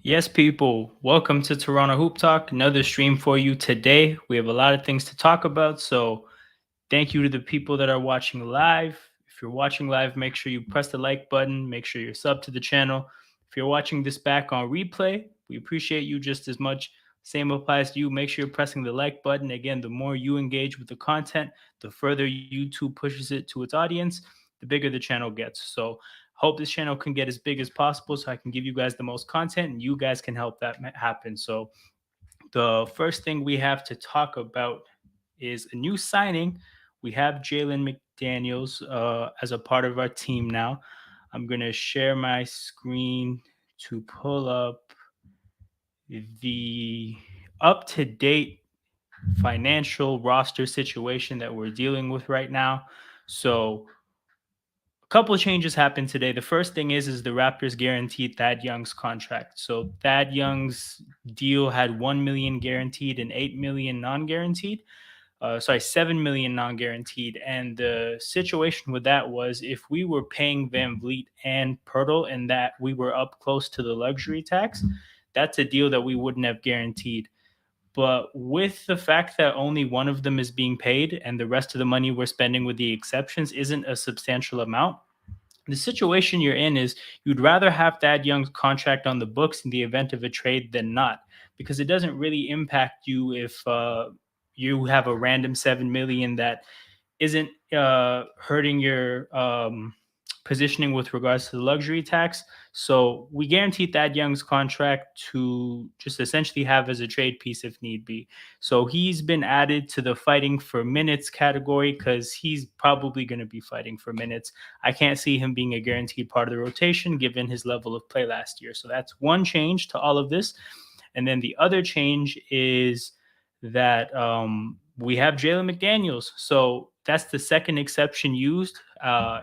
Yes, people, welcome to Toronto Hoop Talk. Another stream for you today. We have a lot of things to talk about, so thank you to the people that are watching live. If you're watching live, make sure you press the like button, make sure you're sub to the channel. If you're watching this back on replay, we appreciate you just as much. Same applies to you. Make sure you're pressing the like button. Again, the more you engage with the content, the further YouTube pushes it to its audience, the bigger the channel gets. So, hope this channel can get as big as possible so I can give you guys the most content and you guys can help that happen. So, the first thing we have to talk about is a new signing. We have Jalen McDaniels as a part of our team now. I'm going to share my screen to pull up the up to date financial roster situation that we're dealing with right now. So, a couple of changes happened today. The first thing is the Raptors guaranteed Thad Young's contract. So Thad Young's deal had 1 million guaranteed and 8 million non-guaranteed. 7 million non-guaranteed. And the situation with that was if we were paying Van Vliet and Pirtle and that we were up close to the luxury tax, that's a deal that we wouldn't have guaranteed. But with the fact that only one of them is being paid and the rest of the money we're spending with the exceptions isn't a substantial amount, the situation you're in is you'd rather have Thad Young's contract on the books in the event of a trade than not, because it doesn't really impact you if you have a random 7 million that isn't hurting your positioning with regards to the luxury tax. So we guaranteed Thad Young's contract to just essentially have as a trade piece if need be. So he's been added to the fighting for minutes category because he's probably going to be fighting for minutes. I can't see him being a guaranteed part of the rotation given his level of play last year. So that's one change to all of this. And then the other change is that we have Jalen McDaniels. So that's the second exception used.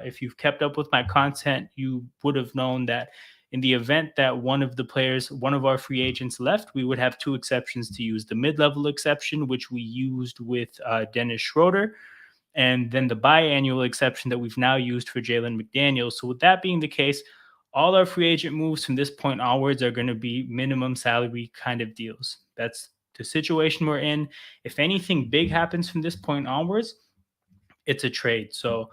If you've kept up with my content, you would have known that in the event that one of the players, one of our free agents left, we would have two exceptions to use: the mid-level exception, which we used with Dennis Schroeder, and then the biannual exception that we've now used for Jalen McDaniels. So with that being the case, all our free agent moves from this point onwards are going to be minimum salary kind of deals. That's the situation we're in. If anything big happens from this point onwards, it's a trade. So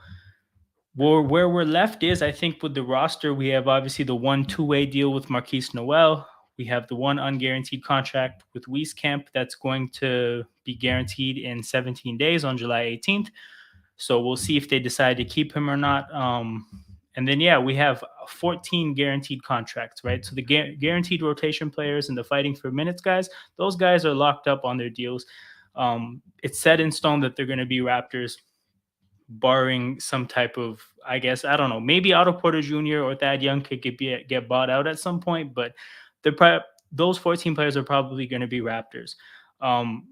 where we're left is, I think, with the roster, we have obviously the one two-way deal with Marquise Noel. We have the one unguaranteed contract with Wieskamp that's going to be guaranteed in 17 days on July 18th. So we'll see if they decide to keep him or not. And then, yeah, we have 14 guaranteed contracts, right? So the guaranteed rotation players and the fighting for minutes guys, those guys are locked up on their deals. It's set in stone that they're going to be Raptors, barring some type of, I guess, I don't know, maybe Otto Porter Jr. or Thad Young could get bought out at some point, but those 14 players are probably going to be Raptors. Um,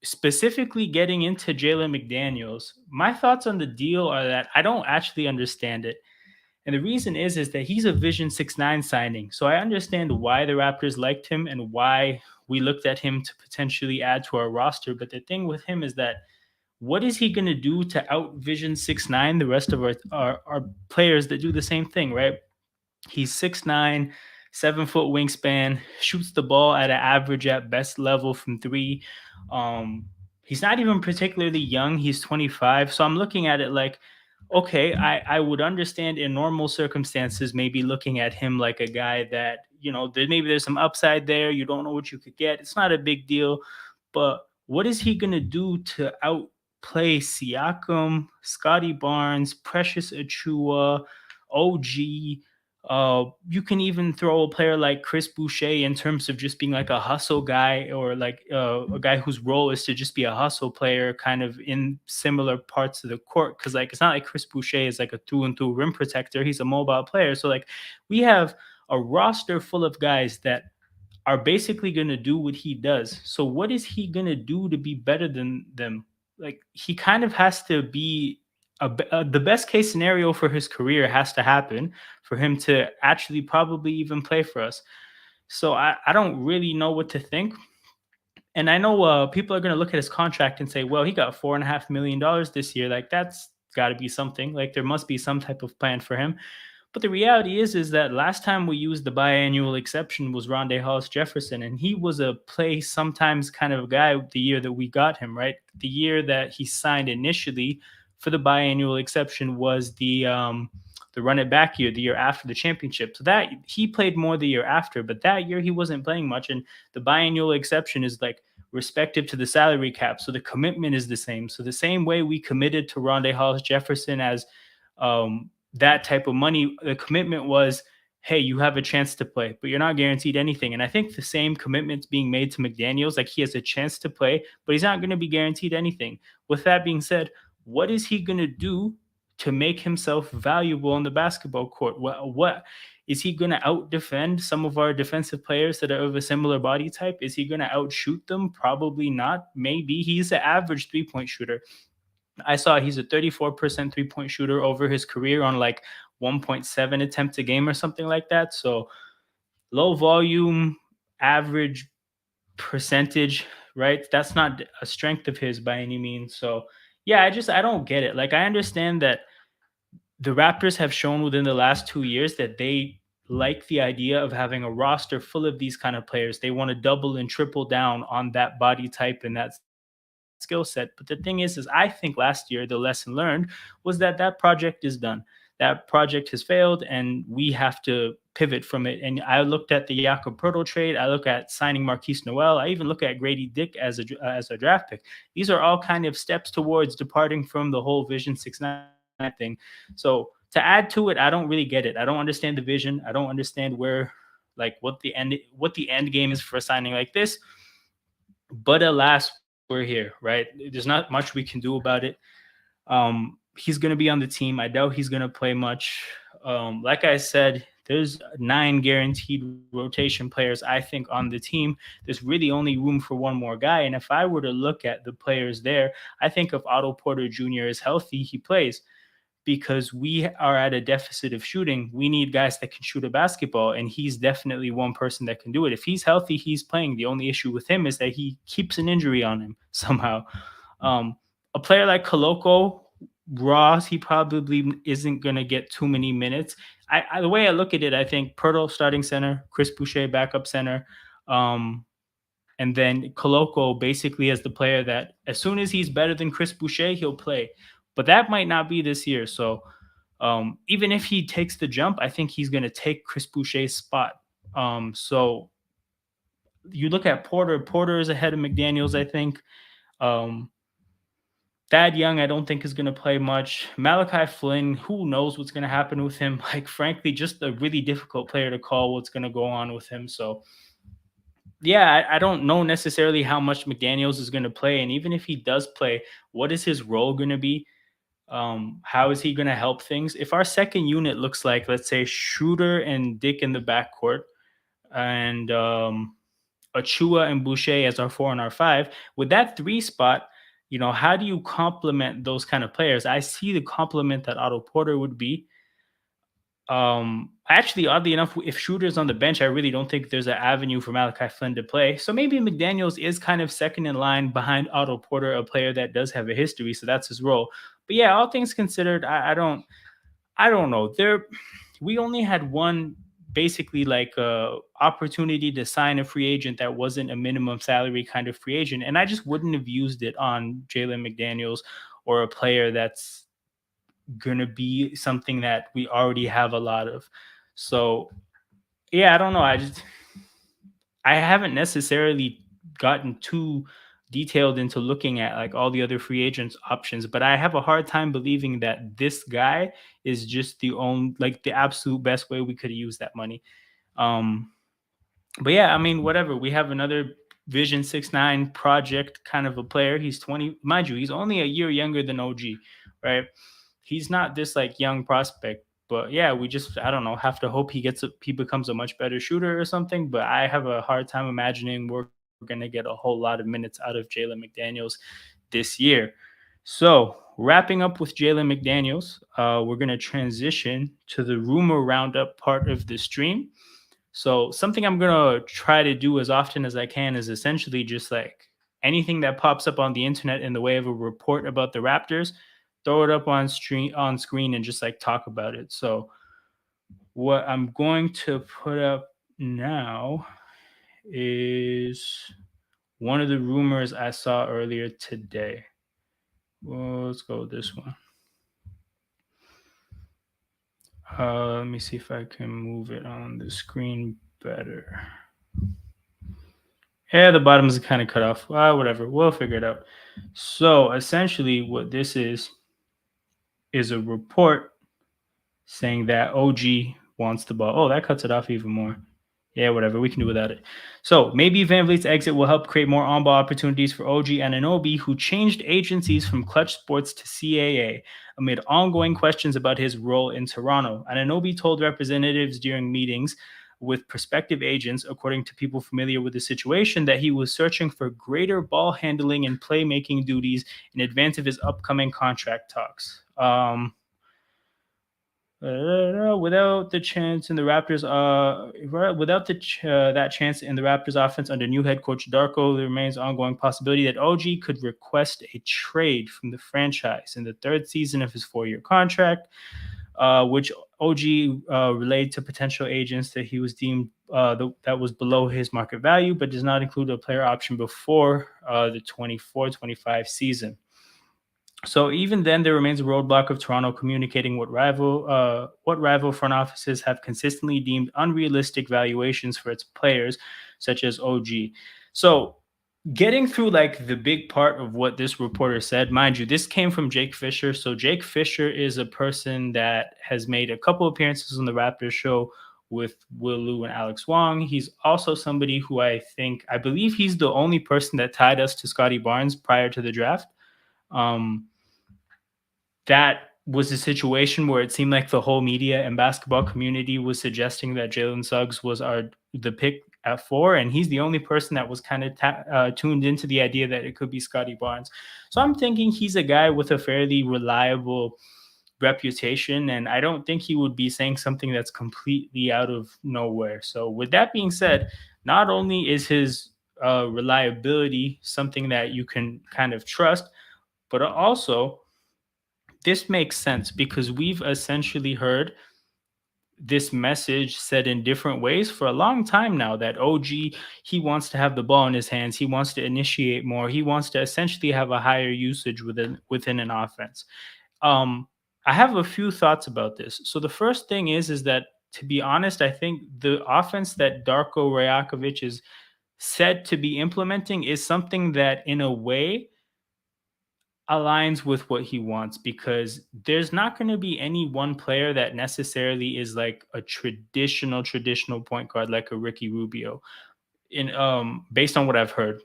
Specifically getting into Jalen McDaniels, my thoughts on the deal are that I don't actually understand it. And the reason is that he's a Vision 6'9" signing. So I understand why the Raptors liked him and why we looked at him to potentially add to our roster. But the thing with him is that what is he going to do to out Vision 6'9" the rest of our players that do the same thing, right? He's 6'9", 7-foot wingspan, shoots the ball at an average at best level from three. He's not even particularly young. He's 25. So I'm looking at it like, okay, I would understand in normal circumstances, maybe looking at him like a guy that, maybe there's some upside there. You don't know what you could get. It's not a big deal. But what is he going to do to outplay Siakam, Scotty Barnes, Precious Achua, OG? You can even throw a player like Chris Boucher in terms of just being like a hustle guy, or like a guy whose role is to just be a hustle player kind of in similar parts of the court. Because like it's not like Chris Boucher is like a through and through rim protector. He's a mobile player. So like we have a roster full of guys that are basically going to do what he does. So what is he going to do to be better than them? Like he kind of has to be the best case scenario for his career has to happen for him to actually probably even play for us. So I don't really know what to think. And I know people are going to look at his contract and say, well, he got $4.5 million this year. Like that's got to be something. Like there must be some type of plan for him. But the reality is that last time we used the biannual exception was Rondé Hollis Jefferson, and he was a play sometimes kind of guy the year that we got him, right? The year that he signed initially for the biannual exception was the run it back year, the year after the championship. So that he played more the year after, but that year he wasn't playing much. And the biannual exception is like respective to the salary cap. So the commitment is the same. So the same way we committed to Rondé Hollis Jefferson as that type of money, the commitment was, hey, you have a chance to play, but you're not guaranteed anything. And I think the same commitment's being made to McDaniels. Like he has a chance to play, but he's not going to be guaranteed anything. With that being said, what is he going to do to make himself valuable on the basketball court? What is he going to out defend some of our defensive players that are of a similar body type? Is he going to outshoot them? Probably not. Maybe he's an average 3-point shooter. I saw he's a 34% 3-point shooter over his career on like 1.7 attempts a game or something like that. So low volume, average percentage, right? That's not a strength of his by any means. So yeah, I don't get it. Like I understand that the Raptors have shown within the last 2 years that they like the idea of having a roster full of these kind of players. They want to double and triple down on that body type and that skill set. But the thing is I think last year the lesson learned was that that project is done. That project has failed, and we have to pivot from it. And I looked at the Jakob Pertl trade. I look at signing Marquise Noel. I even look at Grady Dick as a draft pick. These are all kind of steps towards departing from the whole Vision 6-9 thing. So to add to it, I don't really get it. I don't understand the vision. I don't understand where, like, what the end game is for a signing like this. But alas, we're here, right? There's not much we can do about it. He's going to be on the team. I doubt he's going to play much. Like I said, there's 9 guaranteed rotation players, I think, on the team. There's really only room for one more guy. And if I were to look at the players there, I think if Otto Porter Jr. is healthy, he plays, because we are at a deficit of shooting. We need guys that can shoot a basketball, and he's definitely one person that can do it. If he's healthy, he's playing. The only issue with him is that he keeps an injury on him somehow. A player like Koloko, Ross, he probably isn't going to get too many minutes. The way I look at it, I think Pirtle starting center, Chris Boucher backup center, and then Koloko basically as the player that as soon as he's better than Chris Boucher, he'll play. But that might not be this year. So even if he takes the jump, I think he's going to take Chris Boucher's spot. So you look at Porter. Porter is ahead of McDaniels, I think. Thad Young, I don't think is going to play much. Malachi Flynn, who knows what's going to happen with him? Like, frankly, just a really difficult player to call what's going to go on with him. So, yeah, I don't know necessarily how much McDaniels is going to play. And even if he does play, what is his role going to be? How is he going to help things? If our second unit looks like, let's say, Schroeder and Dick in the backcourt, and Achua and Boucher as our 4 and our 5, with that 3 spot, how do you complement those kind of players? I see the complement that Otto Porter would be. Actually, oddly enough, if Schroeder's on the bench, I really don't think there's an avenue for Malachi Flynn to play. So maybe McDaniels is kind of second in line behind Otto Porter, a player that does have a history. So that's his role. But yeah, all things considered, I don't know. We only had one basically like opportunity to sign a free agent that wasn't a minimum salary kind of free agent, and I just wouldn't have used it on Jalen McDaniels or a player that's gonna be something that we already have a lot of. So yeah, I don't know. I haven't necessarily gotten too detailed into looking at like all the other free agents options, but I have a hard time believing that this guy is just the absolute best way we could use that money. But yeah, I mean, whatever. We have another Vision 6-9 project kind of a player. He's 20, mind you, he's only a year younger than OG, right? He's not this like young prospect. But yeah, we just, I don't know, have to hope he becomes a much better shooter or something. But I have a hard time imagining we're going to get a whole lot of minutes out of Jalen McDaniels this year. So wrapping up with Jalen McDaniels, we're going to transition to the rumor roundup part of the stream. So something I'm going to try to do as often as I can is essentially just like anything that pops up on the internet in the way of a report about the Raptors, throw it up on screen and just like talk about it. So What I'm going to put up now is one of the rumors I saw earlier today. Well, let's go with this one. Let me see if I can move it on the screen better. Yeah, the bottom is kind of cut off. Whatever. We'll figure it out. So essentially, what this is a report saying that OG wants the ball. Oh, that cuts it off even more. Yeah, whatever. We can do without it. So maybe Van Vliet's exit will help create more on-ball opportunities for OG and Anunoby, who changed agencies from Clutch Sports to CAA amid ongoing questions about his role in Toronto. Anunoby told representatives during meetings with prospective agents, according to people familiar with the situation, that he was searching for greater ball handling and playmaking duties in advance of his upcoming contract talks. Without the chance in the Raptors, without that chance in the Raptors offense under new head coach Darko, there remains ongoing possibility that OG could request a trade from the franchise in the third season of his 4-year contract, which OG relayed to potential agents that he was deemed that was below his market value, but does not include a player option before the 24-25 season. So even then, there remains a roadblock of Toronto communicating what rival front offices have consistently deemed unrealistic valuations for its players, such as OG. So getting through like the big part of what this reporter said, mind you, this came from Jake Fisher. So Jake Fisher is a person that has made a couple appearances on the Raptors show with Will Liu and Alex Wong. He's also somebody who I believe he's the only person that tied us to Scotty Barnes prior to the draft. Um, that was a situation where it seemed like the whole media and basketball community was suggesting that Jalen Suggs was the pick at 4, and he's the only person that was kind of tuned into the idea that it could be Scotty Barnes. So I'm thinking he's a guy with a fairly reliable reputation, and I don't think he would be saying something that's completely out of nowhere. So with that being said, not only is his reliability something that you can kind of trust, but also this makes sense because we've essentially heard this message said in different ways for a long time now that OG, he wants to have the ball in his hands, he wants to initiate more, he wants to essentially have a higher usage within an offense. um I have a few thoughts about this. So the first thing is that, to be honest, I think the offense that Darko Rajakovic is said to be implementing is something that in a way aligns with what he wants, because there's not going to be any one player that necessarily is like a traditional point guard like a Ricky Rubio, in based on what I've heard.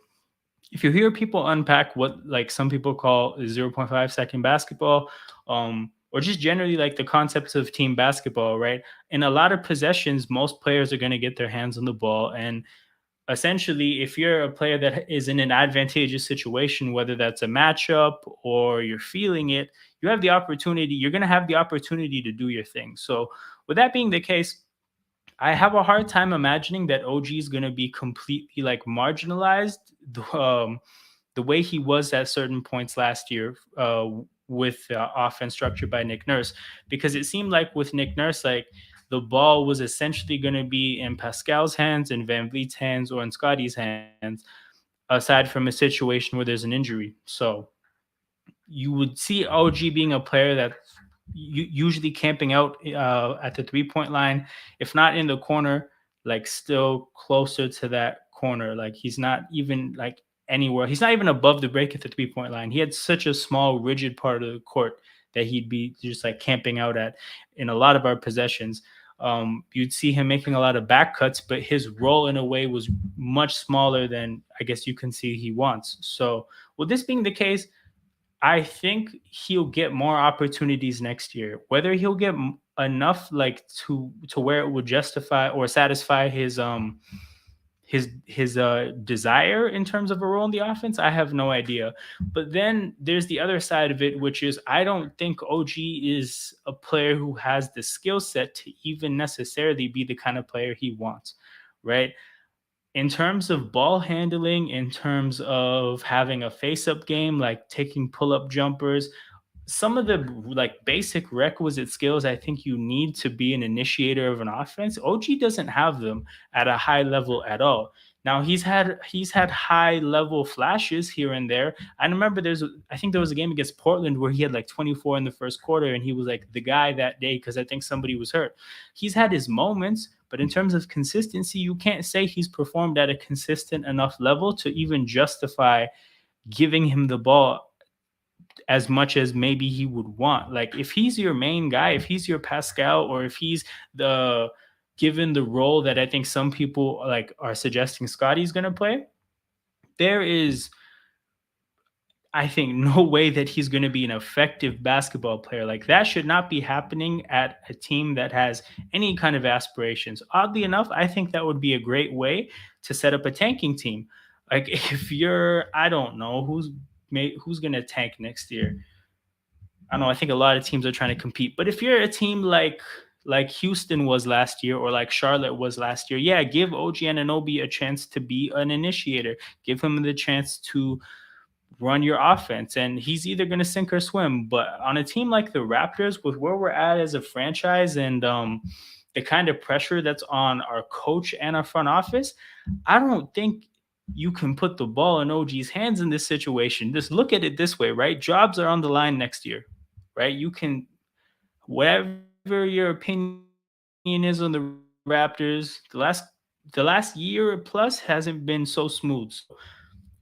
If you hear people unpack what like some people call 0.5 second basketball, or just generally like the concepts of team basketball, right? In a lot of possessions, most players are going to get their hands on the ball, and essentially, if you're a player that is in an advantageous situation, whether that's a matchup or you're feeling it, you're going to have the opportunity to do your thing. So, with that being the case, I have a hard time imagining that OG is going to be completely like marginalized the way he was at certain points last year with offense structured by Nick Nurse, because it seemed like with Nick Nurse, like the ball was essentially going to be in Pascal's hands, in Van Vliet's hands, or in Scotty's hands, aside from a situation where there's an injury. So you would see OG being a player that usually camping out at the 3 point line, if not in the corner, like still closer to that corner. Like he's not even like anywhere. He's not even above the break at the 3 point line. He had such a small, rigid part of the court that he'd be just like camping out at in a lot of our possessions. You'd see him making a lot of back cuts, but his role in a way was much smaller than I guess you can see he wants. So, with this being the case, I think he'll get more opportunities next year. Whether he'll get enough like to where it would justify or satisfy his desire in terms of a role in the offense, I have no idea. But then there's the other side of it, which is I don't think OG is a player who has the skill set to even necessarily be the kind of player he wants, right? In terms of ball handling, in terms of having a face up game, like taking pull up jumpers, some of the like basic requisite skills I think you need to be an initiator of an offense, OG doesn't have them at a high level at all. Now he's had high level flashes here and there. I remember I think there was a game against Portland where he had like 24 in the first quarter and he was like the guy that day because I think somebody was hurt. He's had his moments, but in terms of consistency, you can't say he's performed at a consistent enough level to even justify giving him the ball as much as maybe he would want. Like if he's your main guy, if he's your Pascal, or if he's the given the role that I think some people like are suggesting Scotty's going to play, there is I think no way that he's going to be an effective basketball player. Like that should not be happening at a team that has any kind of aspirations. Oddly enough, I think that would be a great way to set up a tanking team. Like if you're, I don't know who's going to tank next year. I don't know. I think a lot of teams are trying to compete. But if you're a team like Houston was last year or like Charlotte was last year, yeah, give OG Anunoby a chance to be an initiator. Give him the chance to run your offense, and he's either going to sink or swim. But on a team like the Raptors, with where we're at as a franchise and the kind of pressure that's on our coach and our front office, I don't think you can put the ball in OG's hands in this situation. Just look at it this way, right? Jobs are on the line next year, right? You can, whatever your opinion is on the Raptors, the last year plus hasn't been so smooth. So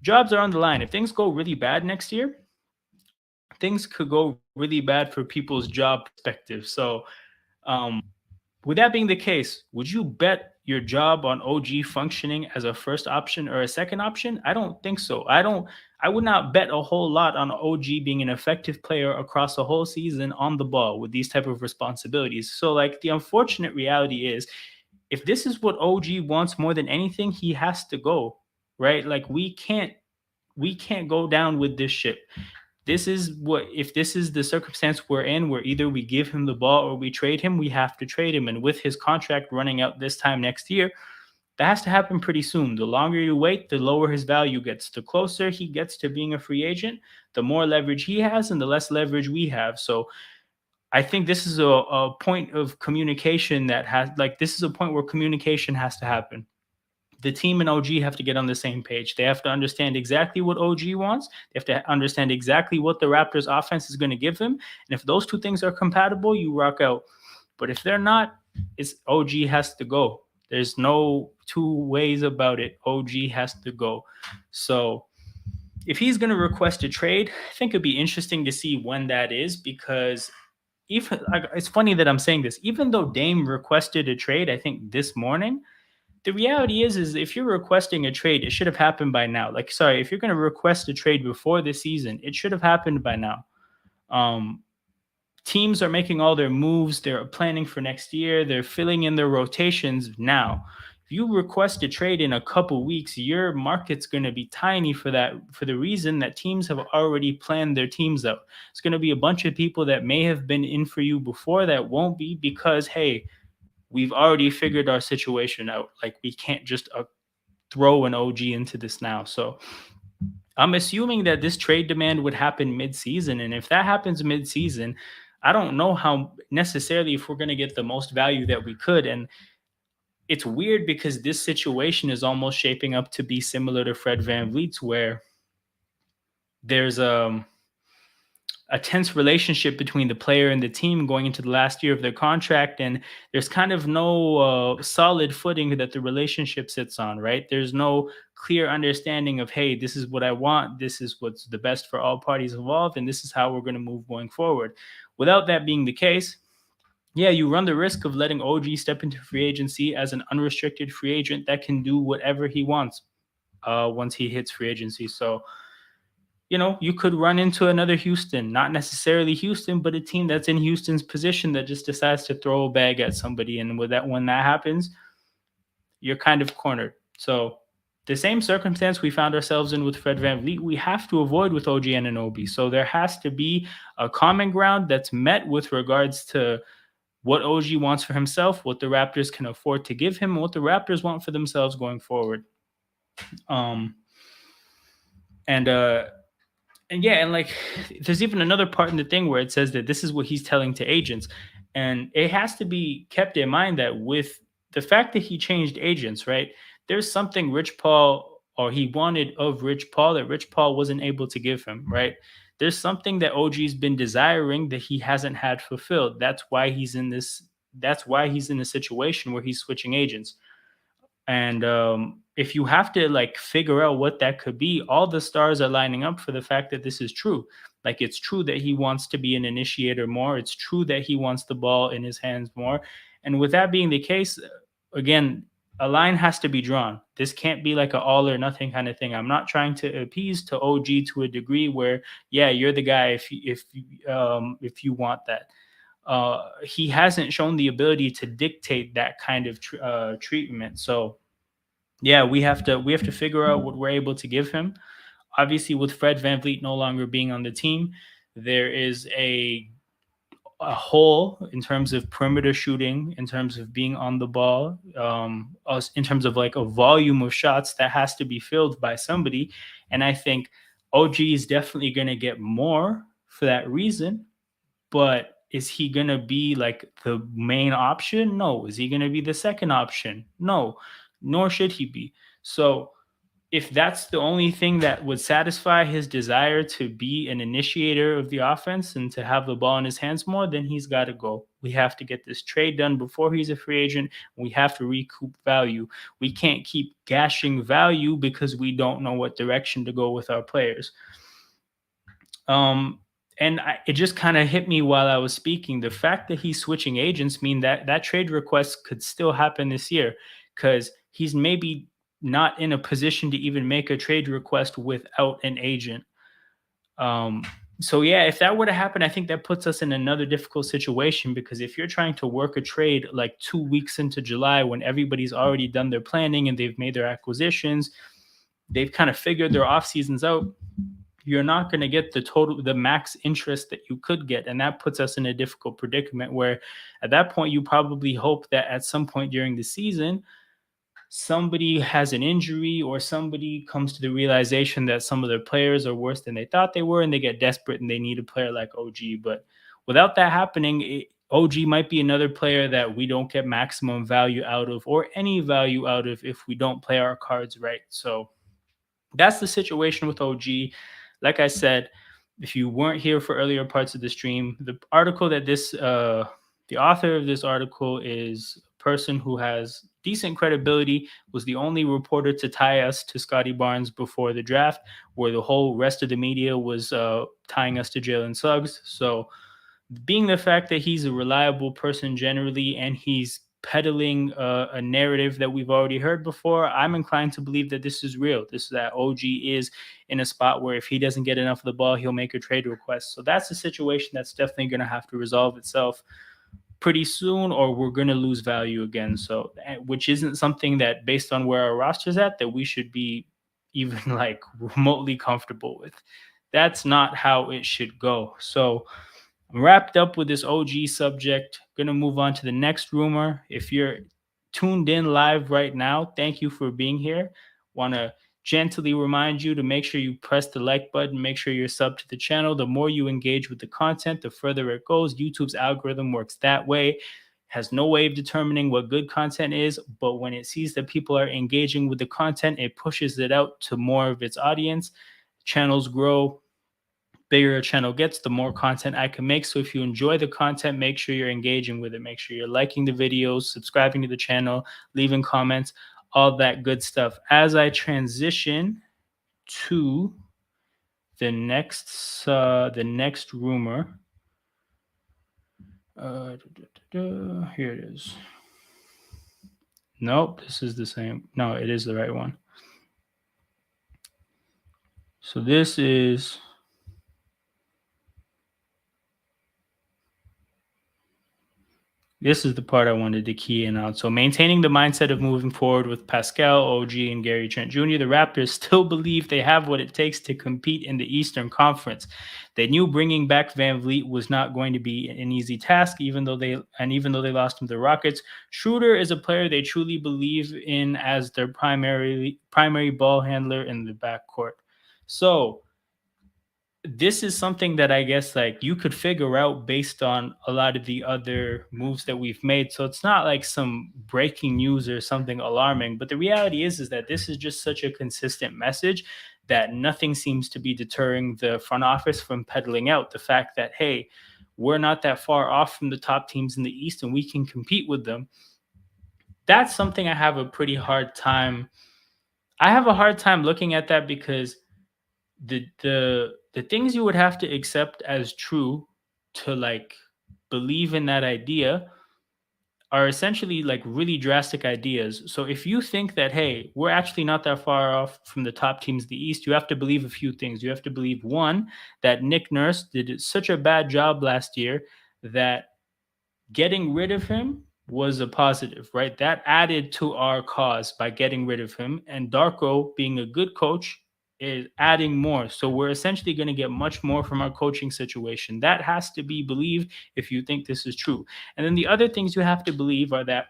jobs are on the line. If things go really bad next year, things could go really bad for people's job perspective. So, um, with that being the case, would you bet your job on OG functioning as a first option or a second option? I don't think so. I would not bet a whole lot on OG being an effective player across a whole season on the ball with these type of responsibilities. So like the unfortunate reality is if this is what OG wants more than anything, he has to go, right? Like we can't go down with this ship. This is what if this is the circumstance we're in where either we give him the ball or we trade him, we have to trade him. And with his contract running out this time next year, that has to happen pretty soon. The longer you wait, the lower his value gets. The closer he gets to being a free agent, the more leverage he has and the less leverage we have. So I think this is a point of communication that has like this is a point where communication has to happen. The team and OG have to get on the same page. They have to understand exactly what OG wants. They have to understand exactly what the Raptors offense is going to give him. And if those two things are compatible, you rock out. But if they're not, it's OG has to go. There's no two ways about it. OG has to go. So if he's going to request a trade, I think it'd be interesting to see when that is because even like, it's funny that I'm saying this. Even though Dame requested a trade, I think this morning, the reality is if you're requesting a trade, it should have happened by now. Like, sorry, if you're going to request a trade before the season, it should have happened by now. Um, Teams are making all their moves. They're planning for next year. They're filling in their rotations now. If you request a trade in a couple weeks, your market's going to be tiny for that, for the reason that teams have already planned their teams out. It's going to be a bunch of people that may have been in for you before that won't be because, hey, we've already figured our situation out. Like we can't just throw an OG into this now. So I'm assuming that this trade demand would happen mid-season, and if that happens mid-season, I don't know how necessarily if we're going to get the most value that we could. And it's weird because this situation is almost shaping up to be similar to Fred VanVleet's, where there's a tense relationship between the player and the team going into the last year of their contract, and there's kind of no solid footing that the relationship sits on, right? There's no clear understanding of, hey, this is what I want, this is what's the best for all parties involved, and this is how we're going to move going forward. Without that being the case, yeah, you run the risk of letting OG step into free agency as an unrestricted free agent that can do whatever he wants once he hits free agency. So you could run into another Houston, not necessarily Houston, but a team that's in Houston's position that just decides to throw a bag at somebody. And when that happens, you're kind of cornered. So the same circumstance we found ourselves in with Fred VanVleet, we have to avoid with OG Anunoby. So there has to be a common ground that's met with regards to what OG wants for himself, what the Raptors can afford to give him, and what the Raptors want for themselves going forward. And And yeah, and like there's even another part in the thing where it says that this is what he's telling to agents. And it has to be kept in mind that with the fact that he changed agents, right? There's something Rich Paul or he wanted of Rich Paul that Rich Paul wasn't able to give him, right? There's something that OG's been desiring that he hasn't had fulfilled. That's why he's in a situation where he's switching agents. And if you have to like figure out what that could be, all the stars are lining up for the fact that this is true. Like it's true that he wants to be an initiator more. It's true that he wants the ball in his hands more. And with that being the case, again, a line has to be drawn. This can't be like an all or nothing kind of thing. I'm not trying to appease to OG to a degree where, yeah, you're the guy if you want that. He hasn't shown the ability to dictate that kind of treatment. So yeah, we have to figure out what we're able to give him. Obviously, with Fred VanVleet no longer being on the team, there is a hole in terms of perimeter shooting, in terms of being on the ball, in terms of like a volume of shots that has to be filled by somebody. And I think OG is definitely going to get more for that reason. But is he going to be like the main option? No. Is he going to be the second option? No. Nor should he be. So if that's the only thing that would satisfy his desire to be an initiator of the offense and to have the ball in his hands more, then he's got to go. We have to get this trade done before he's a free agent. We have to recoup value. We can't keep gashing value because we don't know what direction to go with our players. Um, and it just kind of hit me while I was speaking. The fact that he's switching agents mean that that trade request could still happen this year because he's maybe not in a position to even make a trade request without an agent. Um, so yeah, if that were to happen, I think that puts us in another difficult situation because if you're trying to work a trade like 2 weeks into July when everybody's already done their planning and they've made their acquisitions, they've kind of figured their off seasons out, you're not going to get the max interest that you could get. And that puts us in a difficult predicament where at that point, you probably hope that at some point during the season, somebody has an injury or somebody comes to the realization that some of their players are worse than they thought they were and they get desperate and they need a player like OG. But without that happening, OG might be another player that we don't get maximum value out of or any value out of if we don't play our cards right. So that's the situation with OG. Like I said, if you weren't here for earlier parts of the stream, the author of this article is a person who has decent credibility, was the only reporter to tie us to Scotty Barnes before the draft, where the whole rest of the media was tying us to Jalen Suggs. So being the fact that he's a reliable person generally and he's peddling a narrative that we've already heard before, I'm inclined to believe that this is real. This is that OG is in a spot where if he doesn't get enough of the ball, he'll make a trade request. So that's a situation that's definitely going to have to resolve itself pretty soon or we're going to lose value again. So which isn't something that based on where our roster's at that we should be even like remotely comfortable with. That's not how it should go. So I'm wrapped up with this OG subject. Gonna move on to the next rumor. If you're tuned in live right now, thank you for being here. Want to gently remind you to make sure you press the like button, make sure you're sub to the channel. The more you engage with the content, the further it goes. YouTube's algorithm works that way. Has no way of determining what good content is, but when it sees that people are engaging with the content, it pushes it out to more of its audience. Channels grow, bigger a channel gets, the more content I can make. So if you enjoy the content, make sure you're engaging with it. Make sure you're liking the videos, subscribing to the channel, leaving comments, all that good stuff. As I transition to the next rumor, here it is. Nope, this is the same. No, it is the right one. So this is the part I wanted to key in on. So, maintaining the mindset of moving forward with Pascal, OG, and Gary Trent Jr., the Raptors still believe they have what it takes to compete in the Eastern Conference. They knew bringing back VanVleet was not going to be an easy task, even though they lost him to the Rockets. Schroeder is a player they truly believe in as their primary ball handler in the backcourt. So, this is something that I guess like you could figure out based on a lot of the other moves that we've made. So it's not like some breaking news or something alarming, but the reality is that this is just such a consistent message that nothing seems to be deterring the front office from peddling out the fact that hey, we're not that far off from the top teams in the East and we can compete with them. That's something I have a pretty hard time. I have a hard time looking at that because the things you would have to accept as true to like believe in that idea are essentially like really drastic ideas. So if you think that hey, we're actually not that far off from the top teams in the East, you have to believe a few things. You have to believe one, that Nick Nurse did such a bad job last year that getting rid of him was a positive, right? That added to our cause by getting rid of him. And Darko, being a good coach, is adding more. So we're essentially going to get much more from our coaching situation. That has to be believed if you think this is true. And then the other things you have to believe are that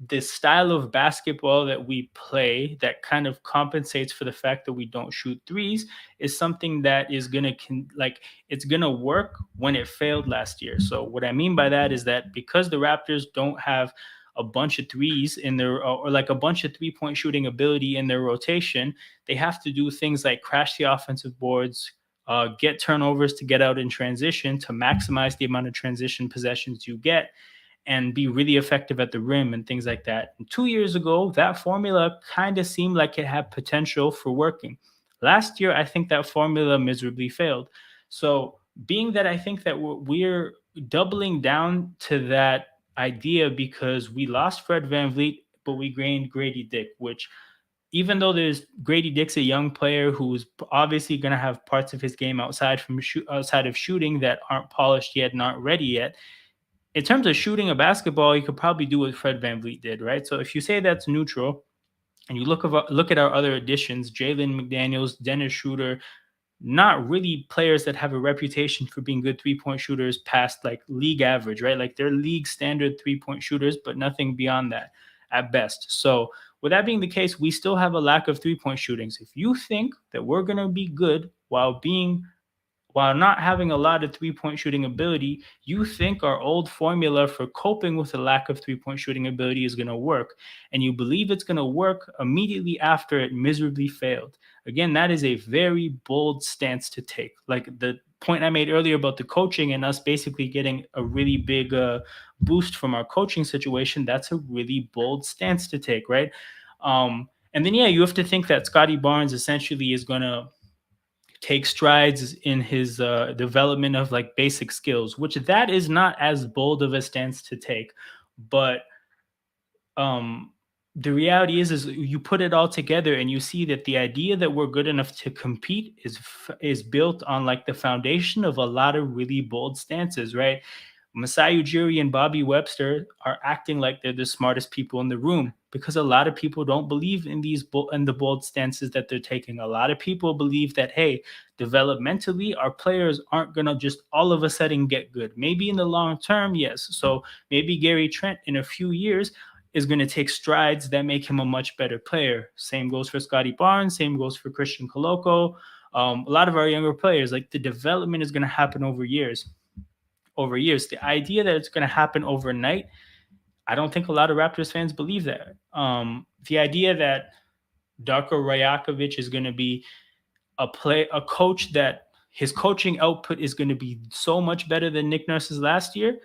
the style of basketball that we play that kind of compensates for the fact that we don't shoot threes is something that is going to like it's going to work when it failed last year. So what I mean by that is that because the Raptors don't have a bunch of threes in their or like a bunch of three-point shooting ability in their rotation, they have to do things like crash the offensive boards, get turnovers to get out in transition to maximize the amount of transition possessions you get and be really effective at the rim and things like that. And 2 years ago, that formula kind of seemed like it had potential for working. Last year, I think that formula miserably failed. So, being that I think that we're doubling down to that idea because we lost Fred Van Vliet, but we gained Grady Dick, which even though there's Grady Dick's a young player who's obviously going to have parts of his game outside of shooting that aren't polished yet and aren't ready yet, in terms of shooting a basketball, you could probably do what Fred Van Vliet did, right? So if you say that's neutral, and you look at our other additions, Jalen McDaniels, Dennis Schroeder, not really players that have a reputation for being good 3-point shooters past like league average, right? Like they're league standard 3-point shooters, but nothing beyond that at best. So with that being the case, we still have a lack of 3-point shootings. If you think that we're gonna be good while not having a lot of 3-point shooting ability, you think our old formula for coping with a lack of 3-point shooting ability is going to work. And you believe it's going to work immediately after it miserably failed. Again, that is a very bold stance to take. Like the point I made earlier about the coaching and us basically getting a really big boost from our coaching situation, that's a really bold stance to take, right? And then, yeah, you have to think that Scotty Barnes essentially is going to take strides in his development of like basic skills, which that is not as bold of a stance to take. But um, the reality is you put it all together and you see that the idea that we're good enough to compete is built on like the foundation of a lot of really bold stances, right? Masai Ujiri and Bobby Webster are acting like they're the smartest people in the room because a lot of people don't believe in in the bold stances that they're taking. A lot of people believe that hey, developmentally, our players aren't gonna just all of a sudden get good. Maybe in the long term, yes. So maybe Gary Trent in a few years is going to take strides that make him a much better player. Same goes for Scotty Barnes. Same goes for Christian Koloko. A lot of our younger players, like the development is going to happen over years over years. The idea that it's going to happen overnight, I don't think a lot of Raptors fans believe that. The idea that Darko Rajakovic is going to be a coach that his coaching output is going to be so much better than Nick Nurse's last year.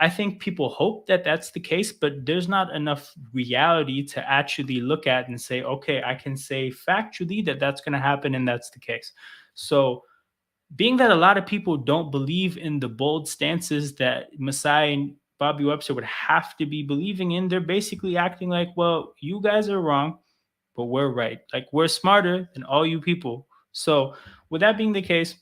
I think people hope that that's the case, but there's not enough reality to actually look at and say, okay, I can say factually that that's going to happen and that's the case. So being that a lot of people don't believe in the bold stances that Masai and Bobby Webster would have to be believing in, they're basically acting like, well, you guys are wrong, but we're right. Like we're smarter than all you people. So, with that being the case,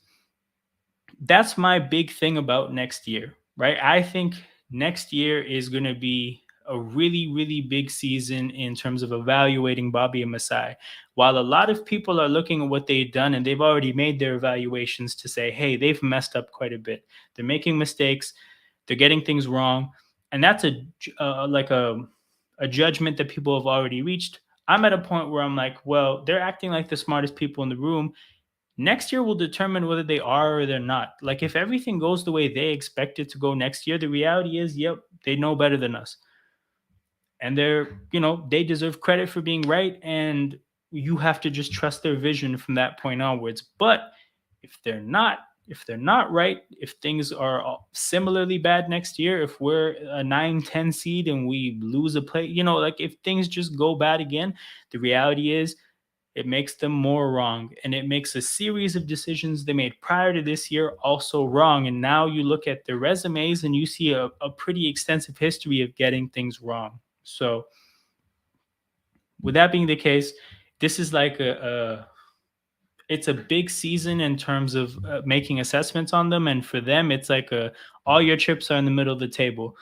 that's my big thing about next year, right? I think next year is going to be a really, really big season in terms of evaluating Bobby and Masai. While a lot of people are looking at what they've done and they've already made their evaluations to say, hey, they've messed up quite a bit. They're making mistakes. They're getting things wrong. And that's like a judgment that people have already reached. I'm at a point where I'm like, well, they're acting like the smartest people in the room. Next year will determine whether they are or they're not. Like if everything goes the way they expect it to go next year, the reality is, yep, they know better than us. And they deserve credit for being right. And you have to just trust their vision from that point onwards. But if they're not, if they're not right, if things are similarly bad next year, if we're a 9-10 seed and we lose a play, like if things just go bad again, the reality is it makes them more wrong. And it makes a series of decisions they made prior to this year also wrong. And now you look at their resumes and you see a pretty extensive history of getting things wrong. So, with that being the case, this is like it's a big season in terms of making assessments on them, and for them it's like all your chips are in the middle of the table.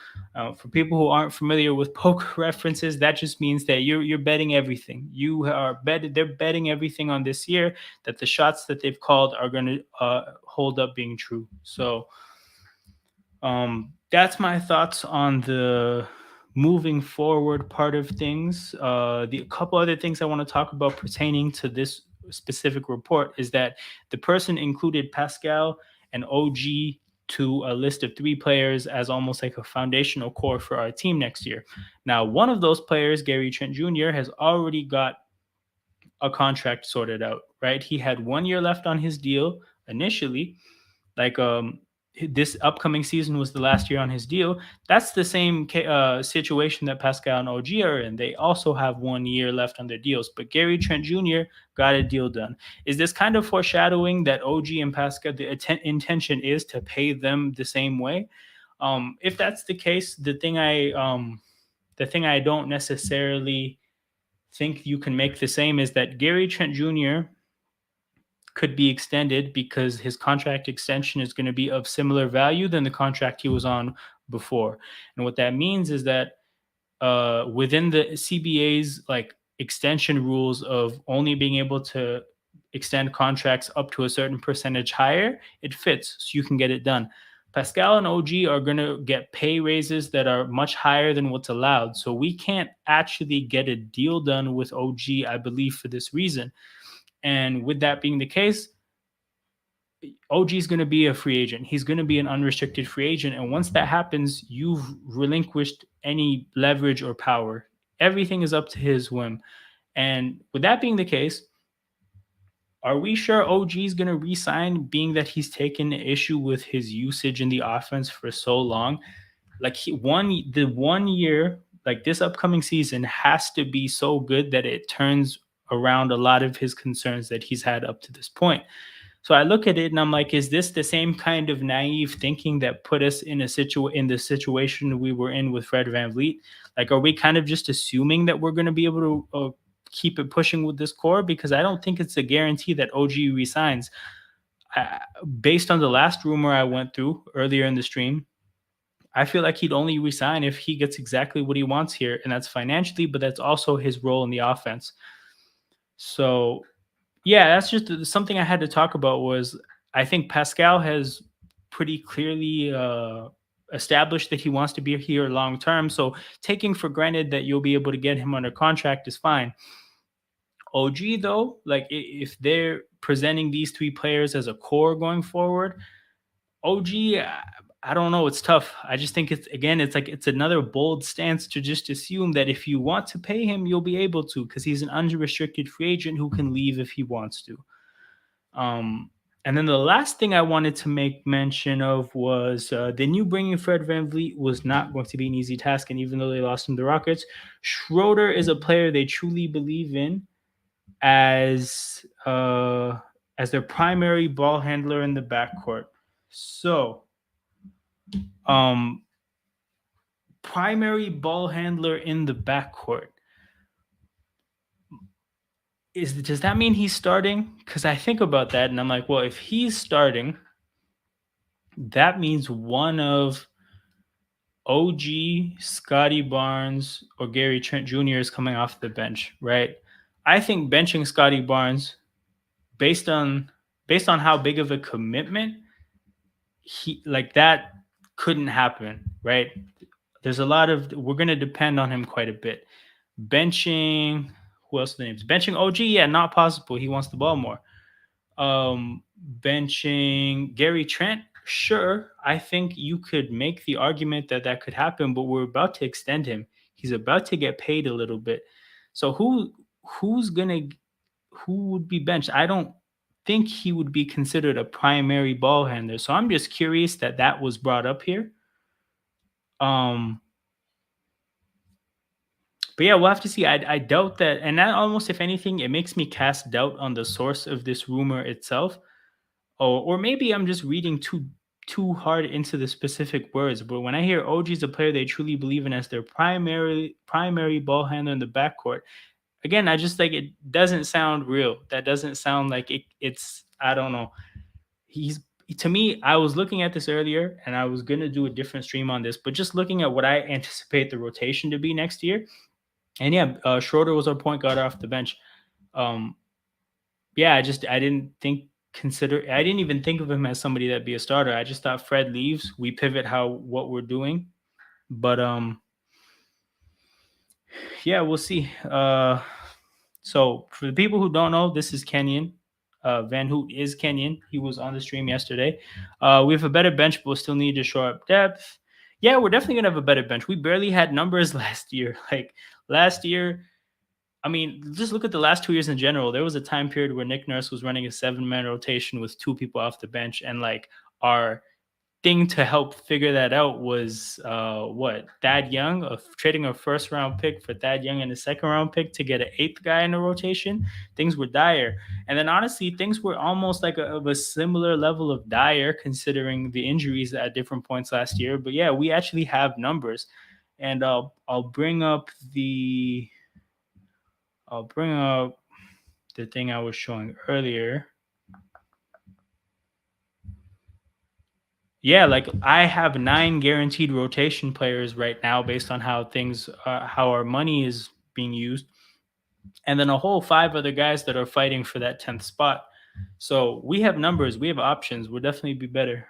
For people who aren't familiar with poker references, that just means that you're betting everything. They're betting everything on this year, that the shots that they've called are going to hold up being true. So that's my thoughts on the moving forward part of things. The couple other things I want to talk about pertaining to this specific report is that the person included Pascal and OG to a list of 3 players as almost like a foundational core for our team next year. Now, one of those players, Gary Trent Jr., has already got a contract sorted out, right? He had 1 year left on his deal initially. Like this upcoming season was the last year on his deal. That's the same situation that Pascal and OG are in. They also have 1 year left on their deals, but Gary Trent Jr. got a deal done. Is this kind of foreshadowing that OG and Pascal, the intention is to pay them the same way? If that's the case, the thing I don't necessarily think you can make the same is that Gary Trent Jr. could be extended because his contract extension is going to be of similar value than the contract he was on before. And what that means is that within the CBA's like extension rules of only being able to extend contracts up to a certain percentage higher, it fits, so you can get it done. Pascal and OG are going to get pay raises that are much higher than what's allowed. So we can't actually get a deal done with OG, I believe, for this reason. And with that being the case, OG is going to be a free agent. He's going to be an unrestricted free agent. And once that happens, you've relinquished any leverage or power. Everything is up to his whim. And with that being the case, are we sure OG is going to re-sign, being that he's taken issue with his usage in the offense for so long? Like the 1 year, like this upcoming season has to be so good that it turns around a lot of his concerns that he's had up to this point. So I look at it and I'm like, is this the same kind of naive thinking that put us in in the situation we were in with Fred VanVleet? Like, are we kind of just assuming that we're going to be able to keep it pushing with this core? Because I don't think it's a guarantee that OG resigns. Based on the last rumor I went through earlier in the stream, I feel like he'd only resign if he gets exactly what he wants here, and that's financially, but that's also his role in the offense. So yeah, that's just something I had to talk about. Was I think Pascal has pretty clearly established that he wants to be here long term. So taking for granted that you'll be able to get him under contract is fine. OG though, like if they're presenting these 3 players as a core going forward, OG, I don't know. It's tough. I just think it's another bold stance to just assume that if you want to pay him, you'll be able to, because he's an unrestricted free agent who can leave if he wants to. And then the last thing I wanted to make mention of was the new bringing Fred VanVleet was not going to be an easy task. And even though they lost him to the Rockets, Schroeder is a player they truly believe in as their primary ball handler in the backcourt. So, primary ball handler in the backcourt. Does that mean he's starting? Because I think about that and I'm like, well, if he's starting, that means one of OG, Scotty Barnes, or Gary Trent Jr. is coming off the bench, right? I think benching Scotty Barnes, based on how big of a commitment he like that couldn't happen, right? There's a lot of we're gonna depend on him quite a bit. Benching, who else names? Benching OG, yeah, not possible. He wants the ball more. Benching Gary Trent, sure, I think you could make the argument that that could happen, but we're about to extend him. He's about to get paid a little bit. So who's gonna who would be benched? I don't think he would be considered a primary ball handler. So I'm just curious that that was brought up here. Um, but yeah, we'll have to see. I doubt that, and that almost, if anything, it makes me cast doubt on the source of this rumor itself. Or maybe I'm just reading too hard into the specific words. But when I hear OG is a player they truly believe in as their primary ball handler in the backcourt, again, I just like it doesn't sound real. That doesn't sound like it's I don't know. He's To me, I was looking at this earlier and I was gonna do a different stream on this, but just looking at what I anticipate the rotation to be next year, and yeah, Schroeder was our point guard off the bench. Um, yeah, I didn't I didn't even think of him as somebody that'd be a starter. I just thought Fred leaves, we pivot how what we're doing. But yeah, we'll see. So for the people who don't know, this is Kenyon. Van Hoot is Kenyon. He was on the stream yesterday. We have a better bench, but we'll still need to shore up depth. Yeah, we're definitely gonna have a better bench. We barely had numbers last year. Like last year, I mean, just look at the last 2 years in general. There was a time period where Nick Nurse was running a 7-man rotation with two people off the bench, and like our thing to help figure that out was what Thad Young, of trading a first round pick for Thad Young and a second round pick to get an eighth guy in the rotation. Things were dire, and then honestly, things were almost like of a similar level of dire considering the injuries at different points last year. But yeah, we actually have numbers, and I'll bring up I'll bring up the thing I was showing earlier. Yeah, like I have 9 guaranteed rotation players right now based on how our money is being used, and then a whole 5 other guys that are fighting for that 10th spot. So we have numbers, we have options. We'll definitely be better.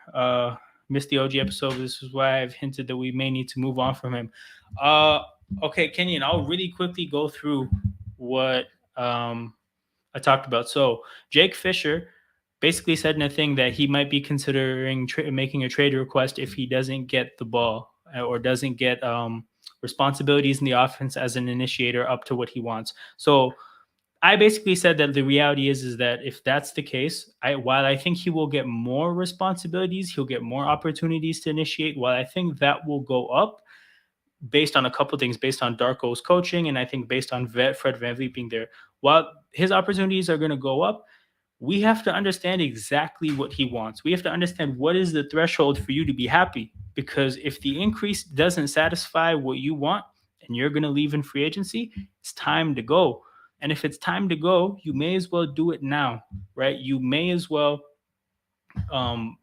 Missed the OG episode. This is why I've hinted that we may need to move on from him. Uh, okay, Kenyon, I'll really quickly go through what I talked about. So Jake Fisher basically said in a thing that he might be considering making a trade request if he doesn't get the ball or doesn't get responsibilities in the offense as an initiator up to what he wants. So I basically said that the reality is that if that's the case, while I think he will get more responsibilities, he'll get more opportunities to initiate. While I think that will go up, based on a couple of things, based on Darko's coaching, and I think based on Fred VanVleet being there. While his opportunities are going to go up, we have to understand exactly what he wants. We have to understand what is the threshold for you to be happy. Because if the increase doesn't satisfy what you want and you're going to leave in free agency, it's time to go. And if it's time to go, you may as well do it now, right? You may as well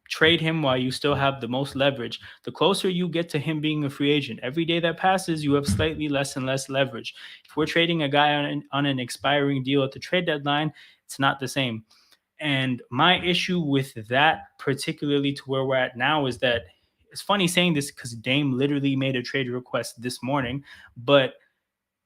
trade him while you still have the most leverage. The closer you get to him being a free agent, every day that passes, you have slightly less and less leverage. If we're trading a guy on an expiring deal at the trade deadline, it's not the same. And my issue with that, particularly to where we're at now, is that it's funny saying this because Dame literally made a trade request this morning, but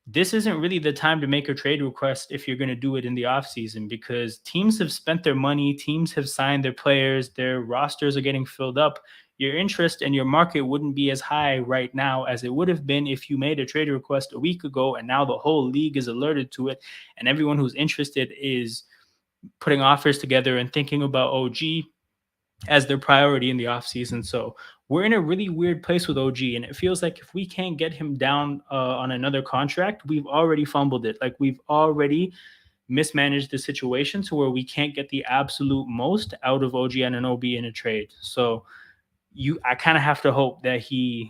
this isn't really the time to make a trade request if you're going to do it in the offseason, because teams have spent their money, teams have signed their players, their rosters are getting filled up. Your interest and your market wouldn't be as high right now as it would have been if you made a trade request a week ago, and now the whole league is alerted to it, and everyone who's interested is putting offers together and thinking about OG as their priority in the offseason. So we're in a really weird place with OG, and it feels like if we can't get him down on another contract, we've already fumbled it. Like we've already mismanaged the situation to where we can't get the absolute most out of OG Anunoby in a trade. So I kind of have to hope that he's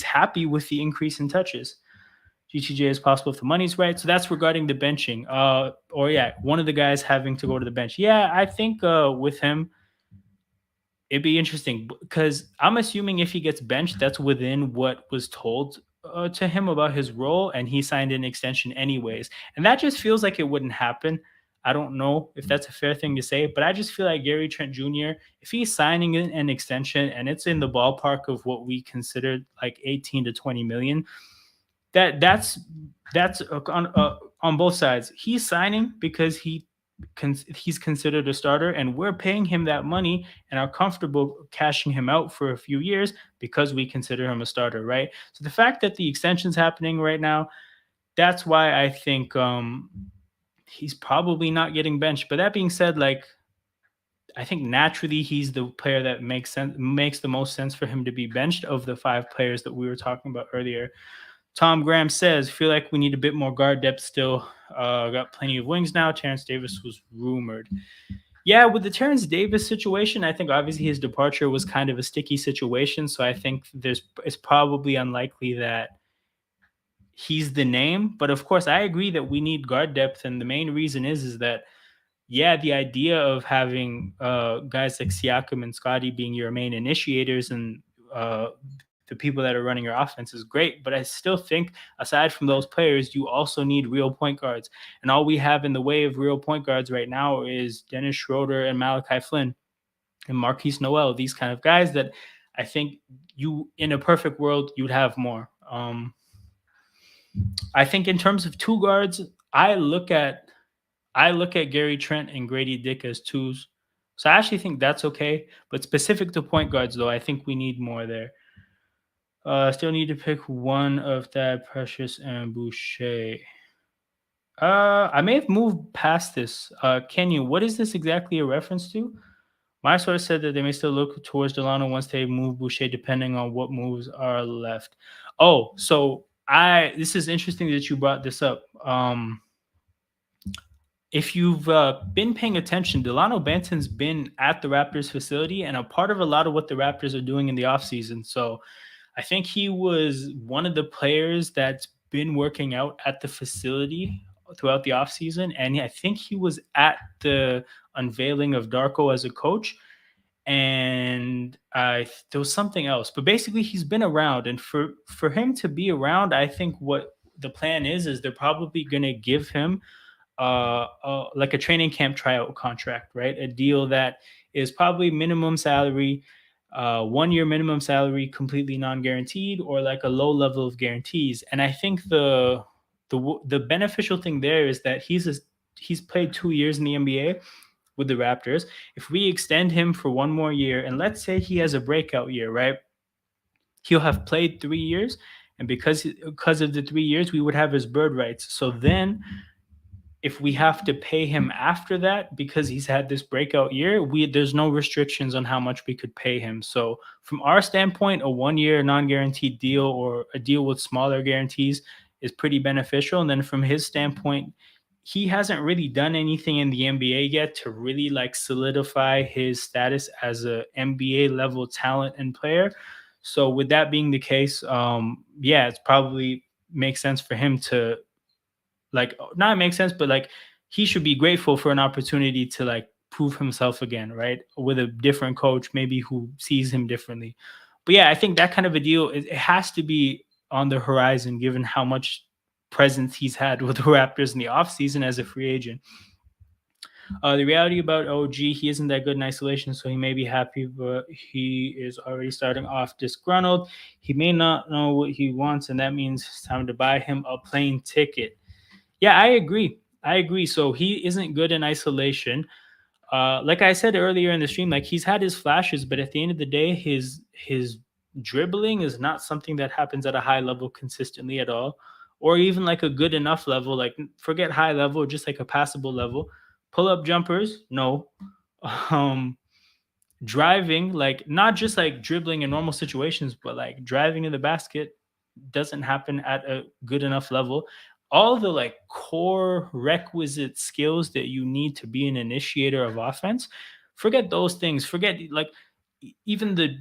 happy with the increase in touches. GTJ is possible if the money's right. So that's regarding the benching. One of the guys having to go to the bench. Yeah, I think with him, it'd be interesting because I'm assuming if he gets benched, that's within what was told to him about his role, and he signed an extension anyways. And that just feels like it wouldn't happen. I don't know if that's a fair thing to say, but I just feel like Gary Trent Jr., if he's signing an extension and it's in the ballpark of what we considered like 18 to 20 million, that's on both sides. He's signing because he he's considered a starter, and we're paying him that money and are comfortable cashing him out for a few years because we consider him a starter, right? So the fact that the extension's happening right now, that's why I think he's probably not getting benched. But that being said, like, I think naturally he's the player that makes the most sense for him to be benched of the five players that we were talking about earlier. Tom Graham says, feel like we need a bit more guard depth still. Got plenty of wings now. Terrence Davis was rumored. Yeah, with the Terrence Davis situation, I think obviously his departure was kind of a sticky situation. So I think it's probably unlikely that he's the name. But of course, I agree that we need guard depth, and the main reason is that yeah, the idea of having guys like Siakam and Scotty being your main initiators and the people that are running your offense is great. But I still think, aside from those players, you also need real point guards. And all we have in the way of real point guards right now is Dennis Schroeder and Malachi Flynn and Marquise Noel, these kind of guys that I think in a perfect world, you'd have more. I think in terms of two guards, I look at Gary Trent and Grady Dick as twos. So I actually think that's okay. But specific to point guards, though, I think we need more there. Still need to pick one of that Precious and Boucher. I may have moved past this. Kenyon, what is this exactly a reference to? My source said that they may still look towards Delano once they move Boucher, depending on what moves are left. Oh, so this is interesting that you brought this up. If you've been paying attention, Delano Banton's been at the Raptors facility and a part of a lot of what the Raptors are doing in the offseason. So I think he was one of the players that's been working out at the facility throughout the offseason. And I think he was at the unveiling of Darko as a coach. And there was something else. But basically, he's been around. And for him to be around, I think what the plan is they're probably going to give him like a training camp tryout contract, right? A deal that is probably minimum salary, 1 year minimum salary, completely non-guaranteed, or like a low level of guarantees. And I think the beneficial thing there is that he's played 2 years in the NBA with the Raptors. If we extend him for 1 more year, and let's say he has a breakout year, right? He'll have played 3 years, and because of the 3 years, we would have his bird rights. So then if we have to pay him after that because he's had this breakout year, there's no restrictions on how much we could pay him. So from our standpoint, a 1 year non-guaranteed deal or a deal with smaller guarantees is pretty beneficial. And then from his standpoint, he hasn't really done anything in the NBA yet to really like solidify his status as a NBA level talent and player. So with that being the case, yeah, it's probably makes sense for him to like not make sense, but like he should be grateful for an opportunity to like prove himself again, right? With a different coach, maybe who sees him differently. But yeah, I think that kind of a deal it has to be on the horizon given how much presence he's had with the Raptors in the offseason as a free agent. The reality about OG, he isn't that good in isolation, so he may be happy, but he is already starting off disgruntled. He may not know what he wants, and that means it's time to buy him a plane ticket. Yeah, I agree. I agree. So he isn't good in isolation. Like I said earlier in the stream, like he's had his flashes, but at the end of the day, his dribbling is not something that happens at a high level consistently at all, or even like a good enough level. Like forget high level, just like a passable level. Pull up jumpers, no. Um, Driving, like not just like dribbling in normal situations, but like driving in the basket doesn't happen at a good enough level. All the like core requisite skills that you need to be an initiator of offense, forget those things. Forget like even the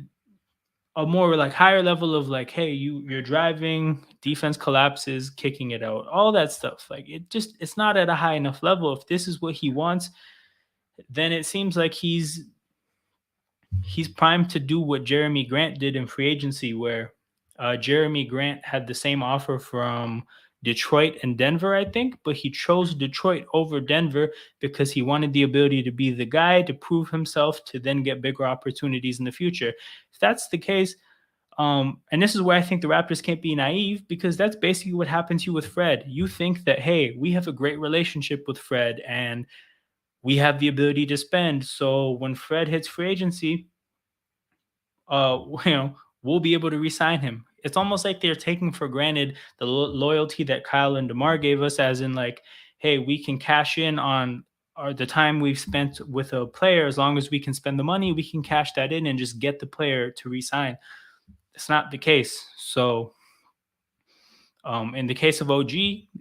a more like higher level of like, hey, you're driving, defense collapses, kicking it out, all that stuff. Like it's not at a high enough level. If this is what he wants, then it seems like he's primed to do what Jeremy Grant did in free agency, where Jeremy Grant had the same offer from Detroit and Denver, I think, but he chose Detroit over Denver because he wanted the ability to be the guy to prove himself to then get bigger opportunities in the future. If that's the case, and this is where I think the Raptors can't be naive because that's basically what happened to you with Fred. You think that, hey, we have a great relationship with Fred and we have the ability to spend. So when Fred hits free agency, you know, we'll be able to re-sign him. It's almost like they're taking for granted the loyalty that Kyle and DeMar gave us, as in like, hey, we can cash in on the time we've spent with a player. As long as we can spend the money, we can cash that in and just get the player to re-sign. It's not the case. So in the case of OG,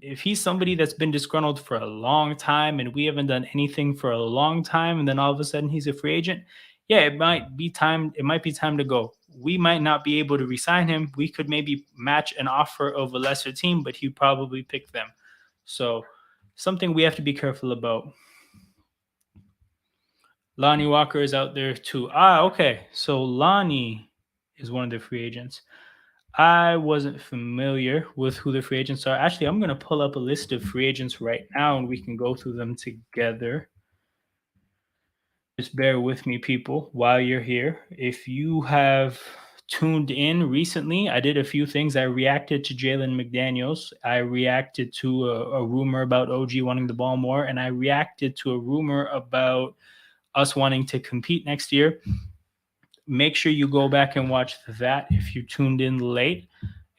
if he's somebody that's been disgruntled for a long time and we haven't done anything for a long time, and then all of a sudden he's a free agent, yeah, it might be time. It might be time to go. We might not be able to resign him. We could maybe match an offer of a lesser team, but he'd probably pick them. So something we have to be careful about. Lonnie Walker is out there too. Ah, okay. So Lonnie is one of the free agents. I wasn't familiar with who the free agents are. Actually, I'm going to pull up a list of free agents right now and we can go through them together. Just bear with me, people, while you're here. If you have tuned in recently, I did a few things. I reacted to Jalen McDaniels. I reacted to a rumor about OG wanting the ball more, and I reacted to a rumor about us wanting to compete next year. Make sure you go back and watch that if you tuned in late.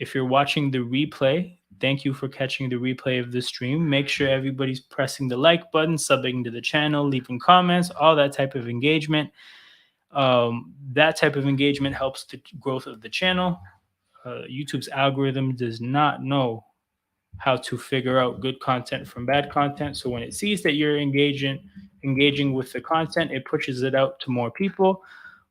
If you're watching the replay, thank you for catching the replay of the stream. Make sure everybody's pressing the like button, subbing to the channel, leaving comments, all that type of engagement. That type of engagement helps the growth of the channel. YouTube's algorithm does not know how to figure out good content from bad content. So when it sees that you're engaging with the content, it pushes it out to more people.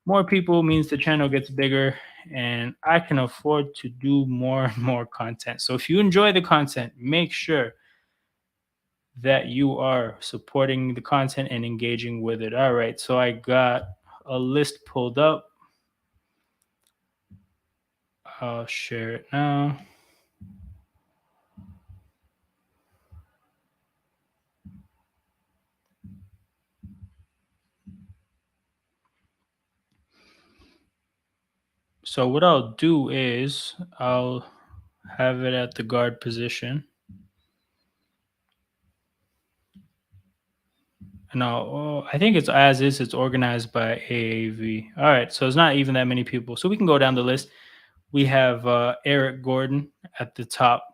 More people means the channel gets bigger and I can afford to do more and more content. So if you enjoy the content, make sure that you are supporting the content and engaging with it. All right, so I got a list pulled up. I'll share it now. So what I'll do is I'll have it at the guard position. No, I think it's as is. It's organized by AAV. All right, so it's not even that many people. So we can go down the list. We have Eric Gordon at the top.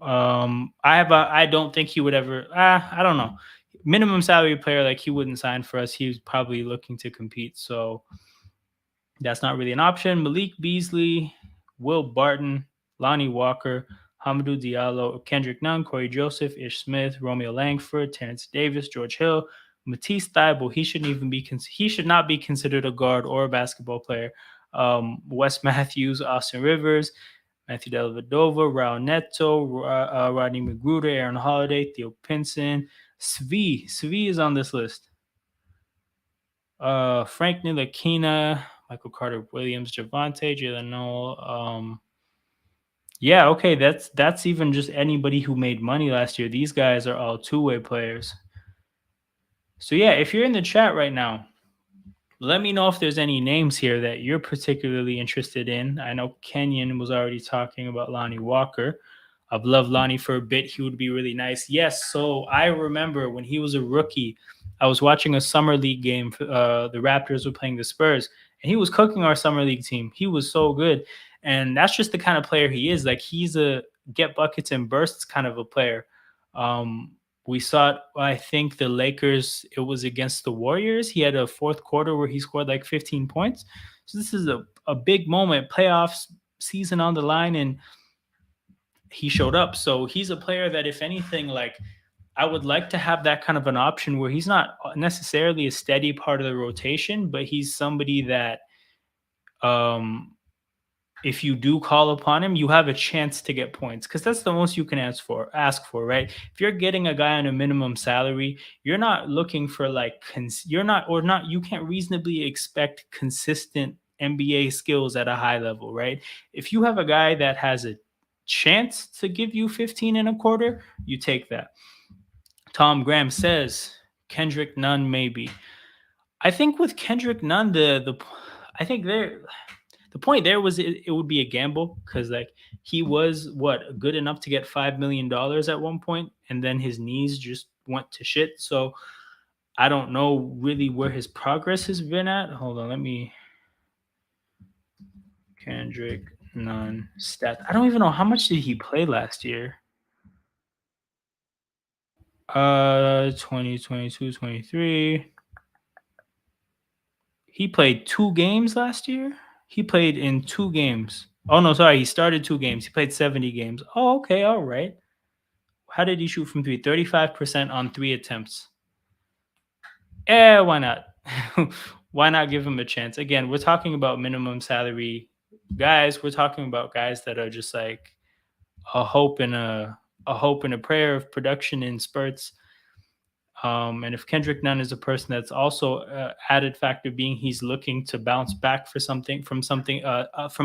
I don't think he would ever. I don't know. Minimum salary player, like he wouldn't sign for us. He was probably looking to compete, so that's not really an option. Malik Beasley, Will Barton, Lonnie Walker, Hamidou Diallo, Kendrick Nunn, Corey Joseph, Ish Smith, Romeo Langford, Terrence Davis, George Hill, Matisse Thybulle. He shouldn't even be. He should not be considered a guard or a basketball player. Wes Matthews, Austin Rivers, Matthew Dellavedova, Raul Neto, Rodney McGruder, Aaron Holiday, Theo Pinson, Svi is on this list. Frank Ntilikina, Michael Carter Williams, Javante, Jalen Noel. Yeah, okay, that's even just anybody who made money last year. These guys are all two-way players. So yeah, if you're in the chat right now, let me know if there's any names here that you're particularly interested in. I know Kenyon was already talking about Lonnie Walker. I've loved Lonnie for a bit. He would be really nice. Yes, so I remember when he was a rookie, I was watching a summer league game. The Raptors were playing the Spurs, and he was cooking our summer league team. He was so good, and that's just the kind of player he is. Like he's a get buckets and bursts kind of a player. We saw it, I think the Lakers, it was against the Warriors. He had a fourth quarter where he scored like 15 points. So this is a big moment, playoffs season on the line, and he showed up. So he's a player that, if anything, like I would like to have that kind of an option where he's not necessarily a steady part of the rotation, but he's somebody that if you do call upon him, you have a chance to get points, because that's the most you can ask for, right? If you're getting a guy on a minimum salary, you're not looking for like you can't reasonably expect consistent NBA skills at a high level, right? If you have a guy that has a chance to give you 15 and a quarter, you take that. Tom Graham says Kendrick Nunn maybe. I think with Kendrick Nunn, I think the point there was it would be a gamble, because like he was good enough to get $5 million at one point, and then his knees just went to shit. So I don't know really where his progress has been at. Hold on, let me Kendrick Nunn stats. I don't even know how much did he play last year. 2022, 23. He played 2 games last year. He played in 2 games. Oh no, sorry, he started 2 games. He played 70 games. Oh, okay, all right. How did he shoot from three? 35% on 3 attempts. Why not? Why not give him a chance? Again, we're talking about minimum salary guys. We're talking about guys that are just like a hope and a hope and a prayer of production in spurts. And if Kendrick Nunn is a person that's also added factor being he's looking to bounce back for something from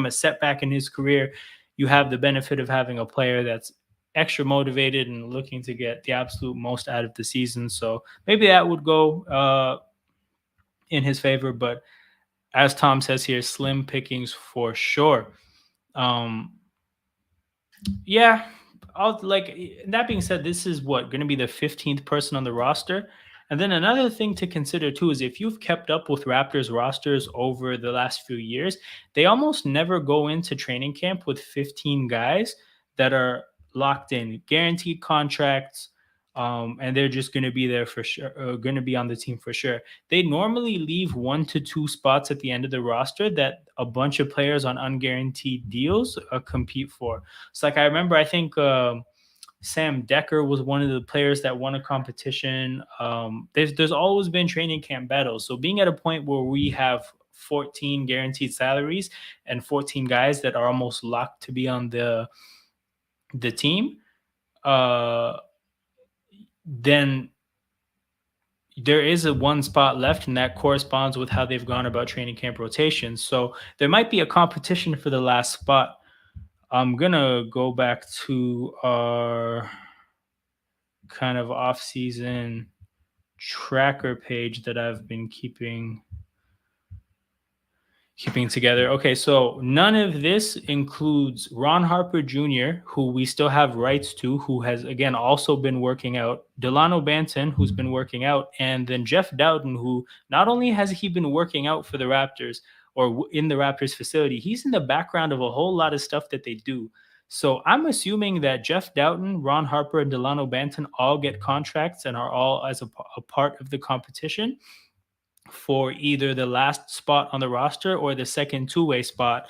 a setback in his career, you have the benefit of having a player that's extra motivated and looking to get the absolute most out of the season. So maybe that would go in his favor. But as Tom says here, slim pickings for sure. Um, yeah, I'll like that being said, this is what going to be the 15th person on the roster. And then another thing to consider too is if you've kept up with Raptors rosters over the last few years, they almost never go into training camp with 15 guys that are locked in, guaranteed contracts, and they're just going to be there for sure, going to be on the team for sure. They normally leave 1 to 2 spots at the end of the roster that a bunch of players on unguaranteed deals compete for. So, like, I remember, I think Sam Decker was one of the players that won a competition. There's always been training camp battles. So, being at a point where we have 14 guaranteed salaries and 14 guys that are almost locked to be on the team, uh, then there is a 1 spot left, and that corresponds with how they've gone about training camp rotations. So there might be a competition for the last spot. I'm gonna go back to our kind of off-season tracker page that I've been keeping together. Okay, so none of this includes Ron Harper Jr., who we still have rights to, who has again also been working out, Delano Banton, who's been working out, and then Jeff Dowden, who not only has he been working out for the Raptors or in the Raptors facility, he's in the background of a whole lot of stuff that they do. So I'm assuming that Jeff Dowden, Ron Harper, and Delano Banton all get contracts and are all as a part of the competition for either the last spot on the roster or the second two-way spot.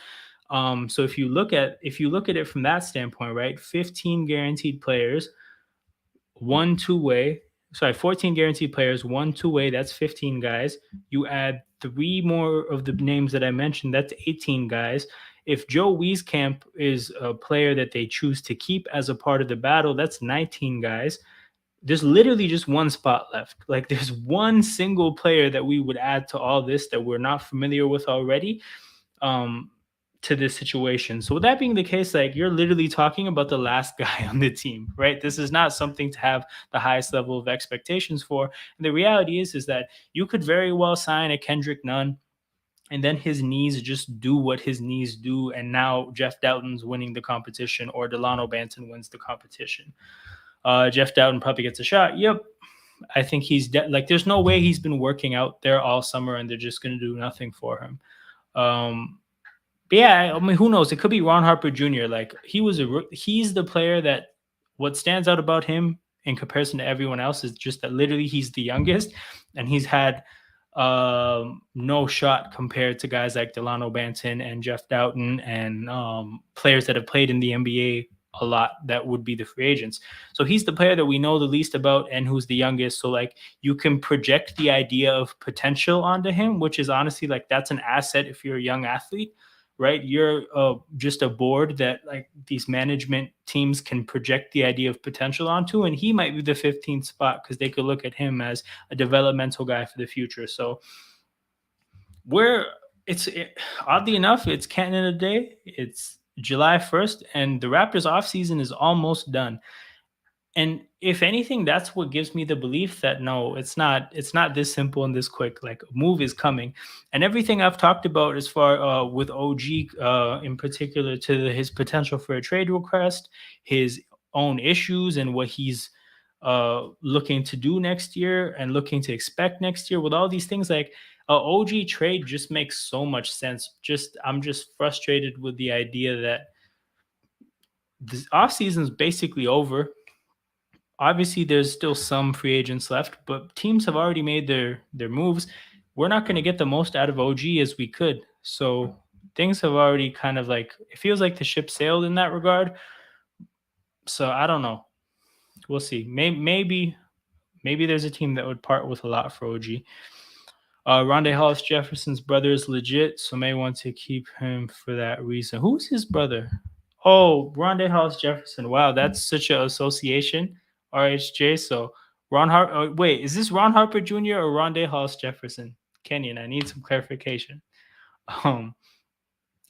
So if you look at it from that standpoint, right? 15 guaranteed players, 1 2-way. Sorry, 14 guaranteed players, 1 2-way. That's 15 guys. You add 3 more of the names that I mentioned. That's 18 guys. If Joe Wieskamp is a player that they choose to keep as a part of the battle, that's 19 guys. There's literally just 1 spot left. Like there's one single player that we would add to all this that we're not familiar with already um, to this situation. So with that being the case, like you're literally talking about the last guy on the team, right? This is not something to have the highest level of expectations for. And the reality is that you could very well sign a Kendrick Nunn and then his knees just do what his knees do. And now Jeff Doughton's winning the competition or Delano Banton wins the competition. Jeff Dowden probably gets a shot. Yep. I think like, there's no way he's been working out there all summer and they're just going to do nothing for him. But yeah, I mean, who knows? It could be Ron Harper Jr. Like he's the player that what stands out about him in comparison to everyone else is just that literally he's the youngest and he's had no shot compared to guys like Delano Banton and Jeff Doughton and players that have played in the NBA a lot that would be the free agents. So he's the player that we know the least about and who's the youngest. So like you can project the idea of potential onto him, which is honestly like that's an asset if you're a young athlete, right? You're just a board that like these management teams can project the idea of potential onto, and he might be the 15th spot because they could look at him as a developmental guy for the future. So oddly enough, it's Canada Day. It's July 1st, and the Raptors offseason is almost done. And if anything, that's what gives me the belief that no, it's not this simple and this quick. Like a move is coming. And everything I've talked about as far with OG in particular to his potential for a trade request, his own issues and what he's looking to do next year and looking to expect next year with all these things like a OG trade just makes so much sense. Just I'm just frustrated with the idea that this offseason is basically over. Obviously, there's still some free agents left, but teams have already made their moves. We're not going to get the most out of OG as we could. So things have already kind of like it feels like the ship sailed in that regard. So I don't know. We'll see. Maybe there's a team that would part with a lot for OG. Rondé Hollis Jefferson's brother is legit, so may want to keep him for that reason. Who's his brother? Oh, Rondé Hollis Jefferson. Wow, that's such an association. RHJ. So Ron Harper. Oh, wait, is this Ron Harper Jr. or Rondé Hollis Jefferson? Kenyon, I need some clarification. Um,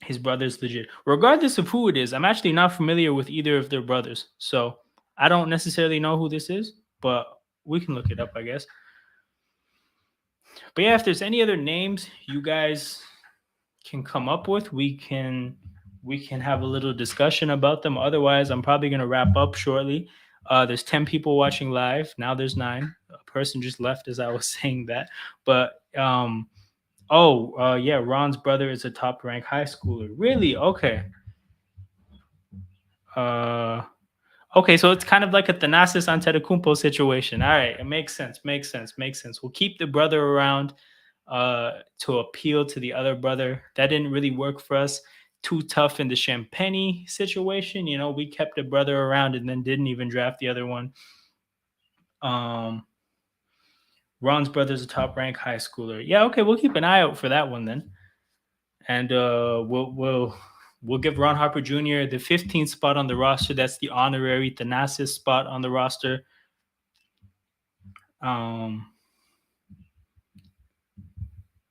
his brother's legit. Regardless of who it is, I'm actually not familiar with either of their brothers, so I don't necessarily know who this is, but we can look it up, I guess. But yeah, if there's any other names you guys can come up with, we can have a little discussion about them. Otherwise, I'm probably gonna wrap up shortly. There's 10 people watching live. Now there's 9. A person just left as I was saying that. But yeah, Ron's brother is a top ranked high schooler. Really? Okay. Uh Okay, so it's kind of like a Thanasis Antetokounmpo situation. All right, it makes sense. Makes sense. Makes sense. We'll keep the brother around to appeal to the other brother. That didn't really work for us. Too tough in the Champagne situation. You know, we kept the brother around and then didn't even draft the other one. Um, Ron's brother's a top ranked high schooler. Yeah, okay, we'll keep an eye out for that one then, and we'll give Ron Harper Jr. the 15th spot on the roster. That's the honorary Thanasis spot on the roster. Um,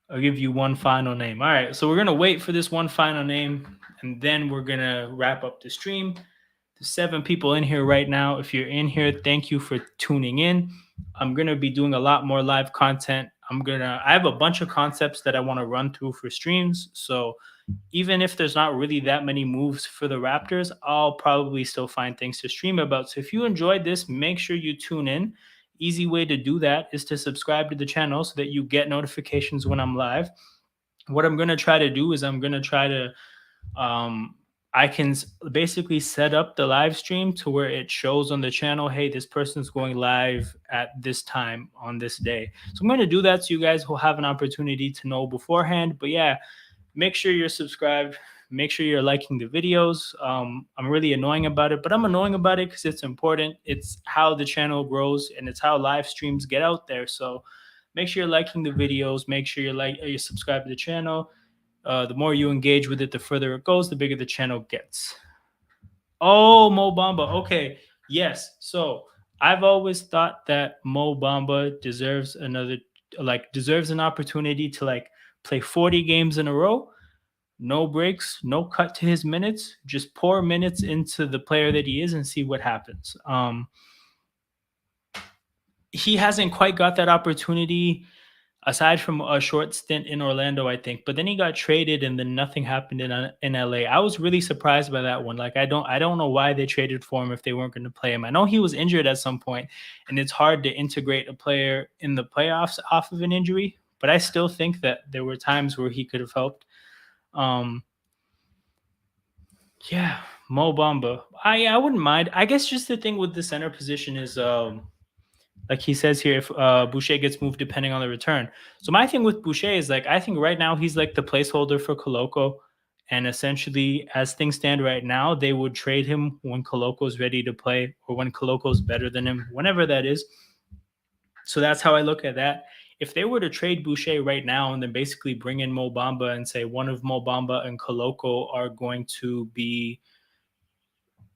I'll give you one final name. All right, so we're gonna wait for this one final name, and then we're gonna wrap up the stream. There's 7 people in here right now. If you're in here, thank you for tuning in. I'm gonna be doing a lot more live content. I have a bunch of concepts that I want to run through for streams. So even if there's not really that many moves for the Raptors, I'll probably still find things to stream about. So if you enjoyed this, make sure you tune in. Easy way to do that is to subscribe to the channel so that you get notifications when I'm live. What I'm going to try to do is I'm going to try to um, I can basically set up the live stream to where it shows on the channel, hey, this person's going live at this time on this day. So I'm going to do that so you guys will have an opportunity to know beforehand. But yeah, make sure you're subscribed. Make sure you're liking the videos. I'm really annoying about it, but I'm annoying about it because it's important. It's how the channel grows and it's how live streams get out there. So make sure you're liking the videos. Make sure you subscribe to the channel. The more you engage with it, the further it goes, the bigger the channel gets. Oh, Mo Bamba. Okay. Yes. So I've always thought that Mo Bamba deserves deserves an opportunity to play 40 games in a row, no breaks, no cut to his minutes, just pour minutes into the player that he is and see what happens. He hasn't quite got that opportunity aside from a short stint in Orlando, I think. But then he got traded, and then nothing happened in LA. I was really surprised by that one. Like I don't know why they traded for him if they weren't going to play him. I know he was injured at some point, and it's hard to integrate a player in the playoffs off of an injury. But I still think that there were times where he could have helped. Yeah, Mo Bamba. I wouldn't mind. I guess just the thing with the center position is like he says here, if Boucher gets moved depending on the return. So my thing with Boucher is I think right now he's like the placeholder for Koloko. And essentially, as things stand right now, they would trade him when Koloko's ready to play or when Koloko's better than him, whenever that is. So that's how I look at that. If they were to trade Boucher right now and then basically bring in Mo Bamba and say one of Mo Bamba and Koloko are going to be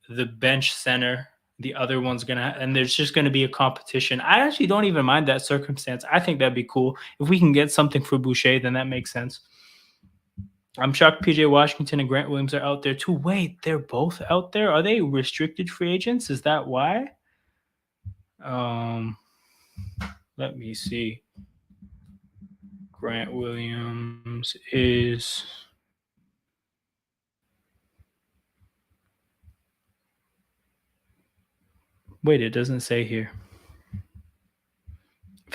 the bench center, the other one's gonna, and there's just gonna be a competition. I actually don't even mind that circumstance. I think that'd be cool if we can get something for Boucher. Then that makes sense. I'm shocked PJ Washington and Grant Williams are out there too. Wait, they're both out there. Are they restricted free agents? Is that why? Um, let me see. Grant Williams is. Wait, it doesn't say here.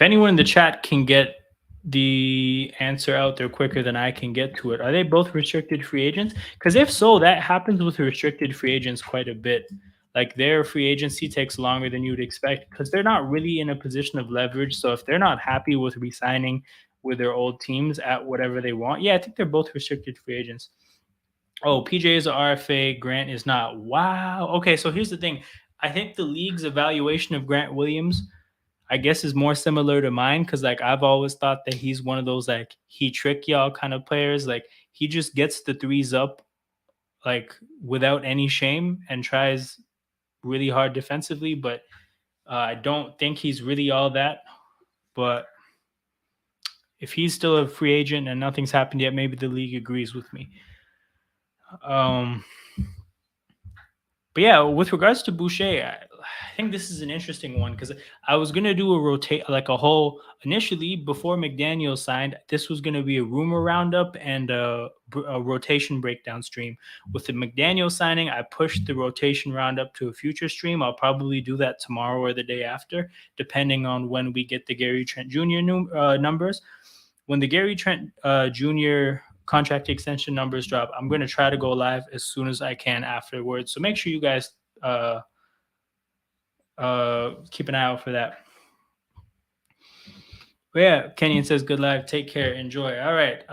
If anyone in the chat can get the answer out there quicker than I can get to it, are they both restricted free agents? Because if so, that happens with restricted free agents quite a bit. Like their free agency takes longer than you'd expect because they're not really in a position of leverage. So if they're not happy with resigning with their old teams at whatever they want, yeah, I think they're both restricted free agents. Oh, PJ is a RFA. Grant is not. Wow. Okay, so here's the thing. I think the league's evaluation of Grant Williams, I guess, is more similar to mine because like I've always thought that he's one of those like he trick y'all kind of players. Like he just gets the threes up like without any shame and tries really hard defensively, but I don't think he's really all that. But if he's still a free agent and nothing's happened yet, maybe the league agrees with me. Um, But yeah, with regards to Boucher, I think this is an interesting one because I was gonna do a rotate like a whole initially before McDaniel signed. This was gonna be a rumor roundup and a rotation breakdown stream. With the McDaniel signing, I pushed the rotation roundup to a future stream. I'll probably do that tomorrow or the day after, depending on when we get the Gary Trent Jr. Numbers. When the Gary Trent Jr. contract extension numbers drop, I'm going to try to go live as soon as I can afterwards. So make sure you guys keep an eye out for that. But yeah, Kenyon says, good live. Take care. Enjoy. All right.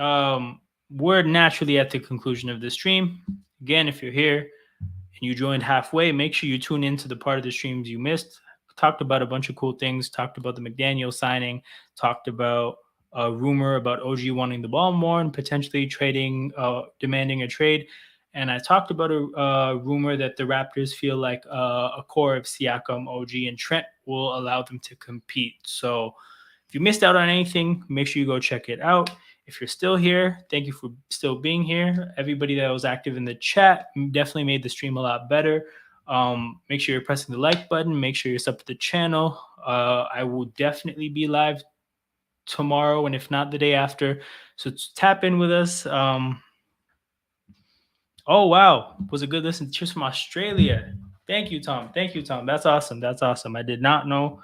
We're naturally at the conclusion of the stream. Again, if you're here and you joined halfway, make sure you tune into the part of the streams you missed. Talked about a bunch of cool things. Talked about the McDaniel signing. Talked about a rumor about OG wanting the ball more and potentially demanding a trade. And I talked about a rumor that the Raptors feel like a core of Siakam, OG, and Trent will allow them to compete. So if you missed out on anything, make sure you go check it out. If you're still here, thank you for still being here. Everybody that was active in the chat definitely made the stream a lot better. Make sure you're pressing the like button. Make sure you're sub to the channel. I will definitely be live tomorrow, and if not, the day after. So tap in with us. Oh, wow. Was a good listen. Cheers from Australia. Thank you, Tom. Thank you, Tom. That's awesome. That's awesome. I did not know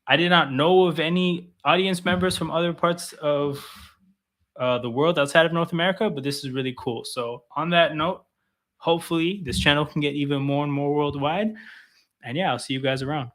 of any audience members from other parts of the world outside of North America, but this is really cool. So on that note, hopefully this channel can get even more and more worldwide. And yeah, I'll see you guys around.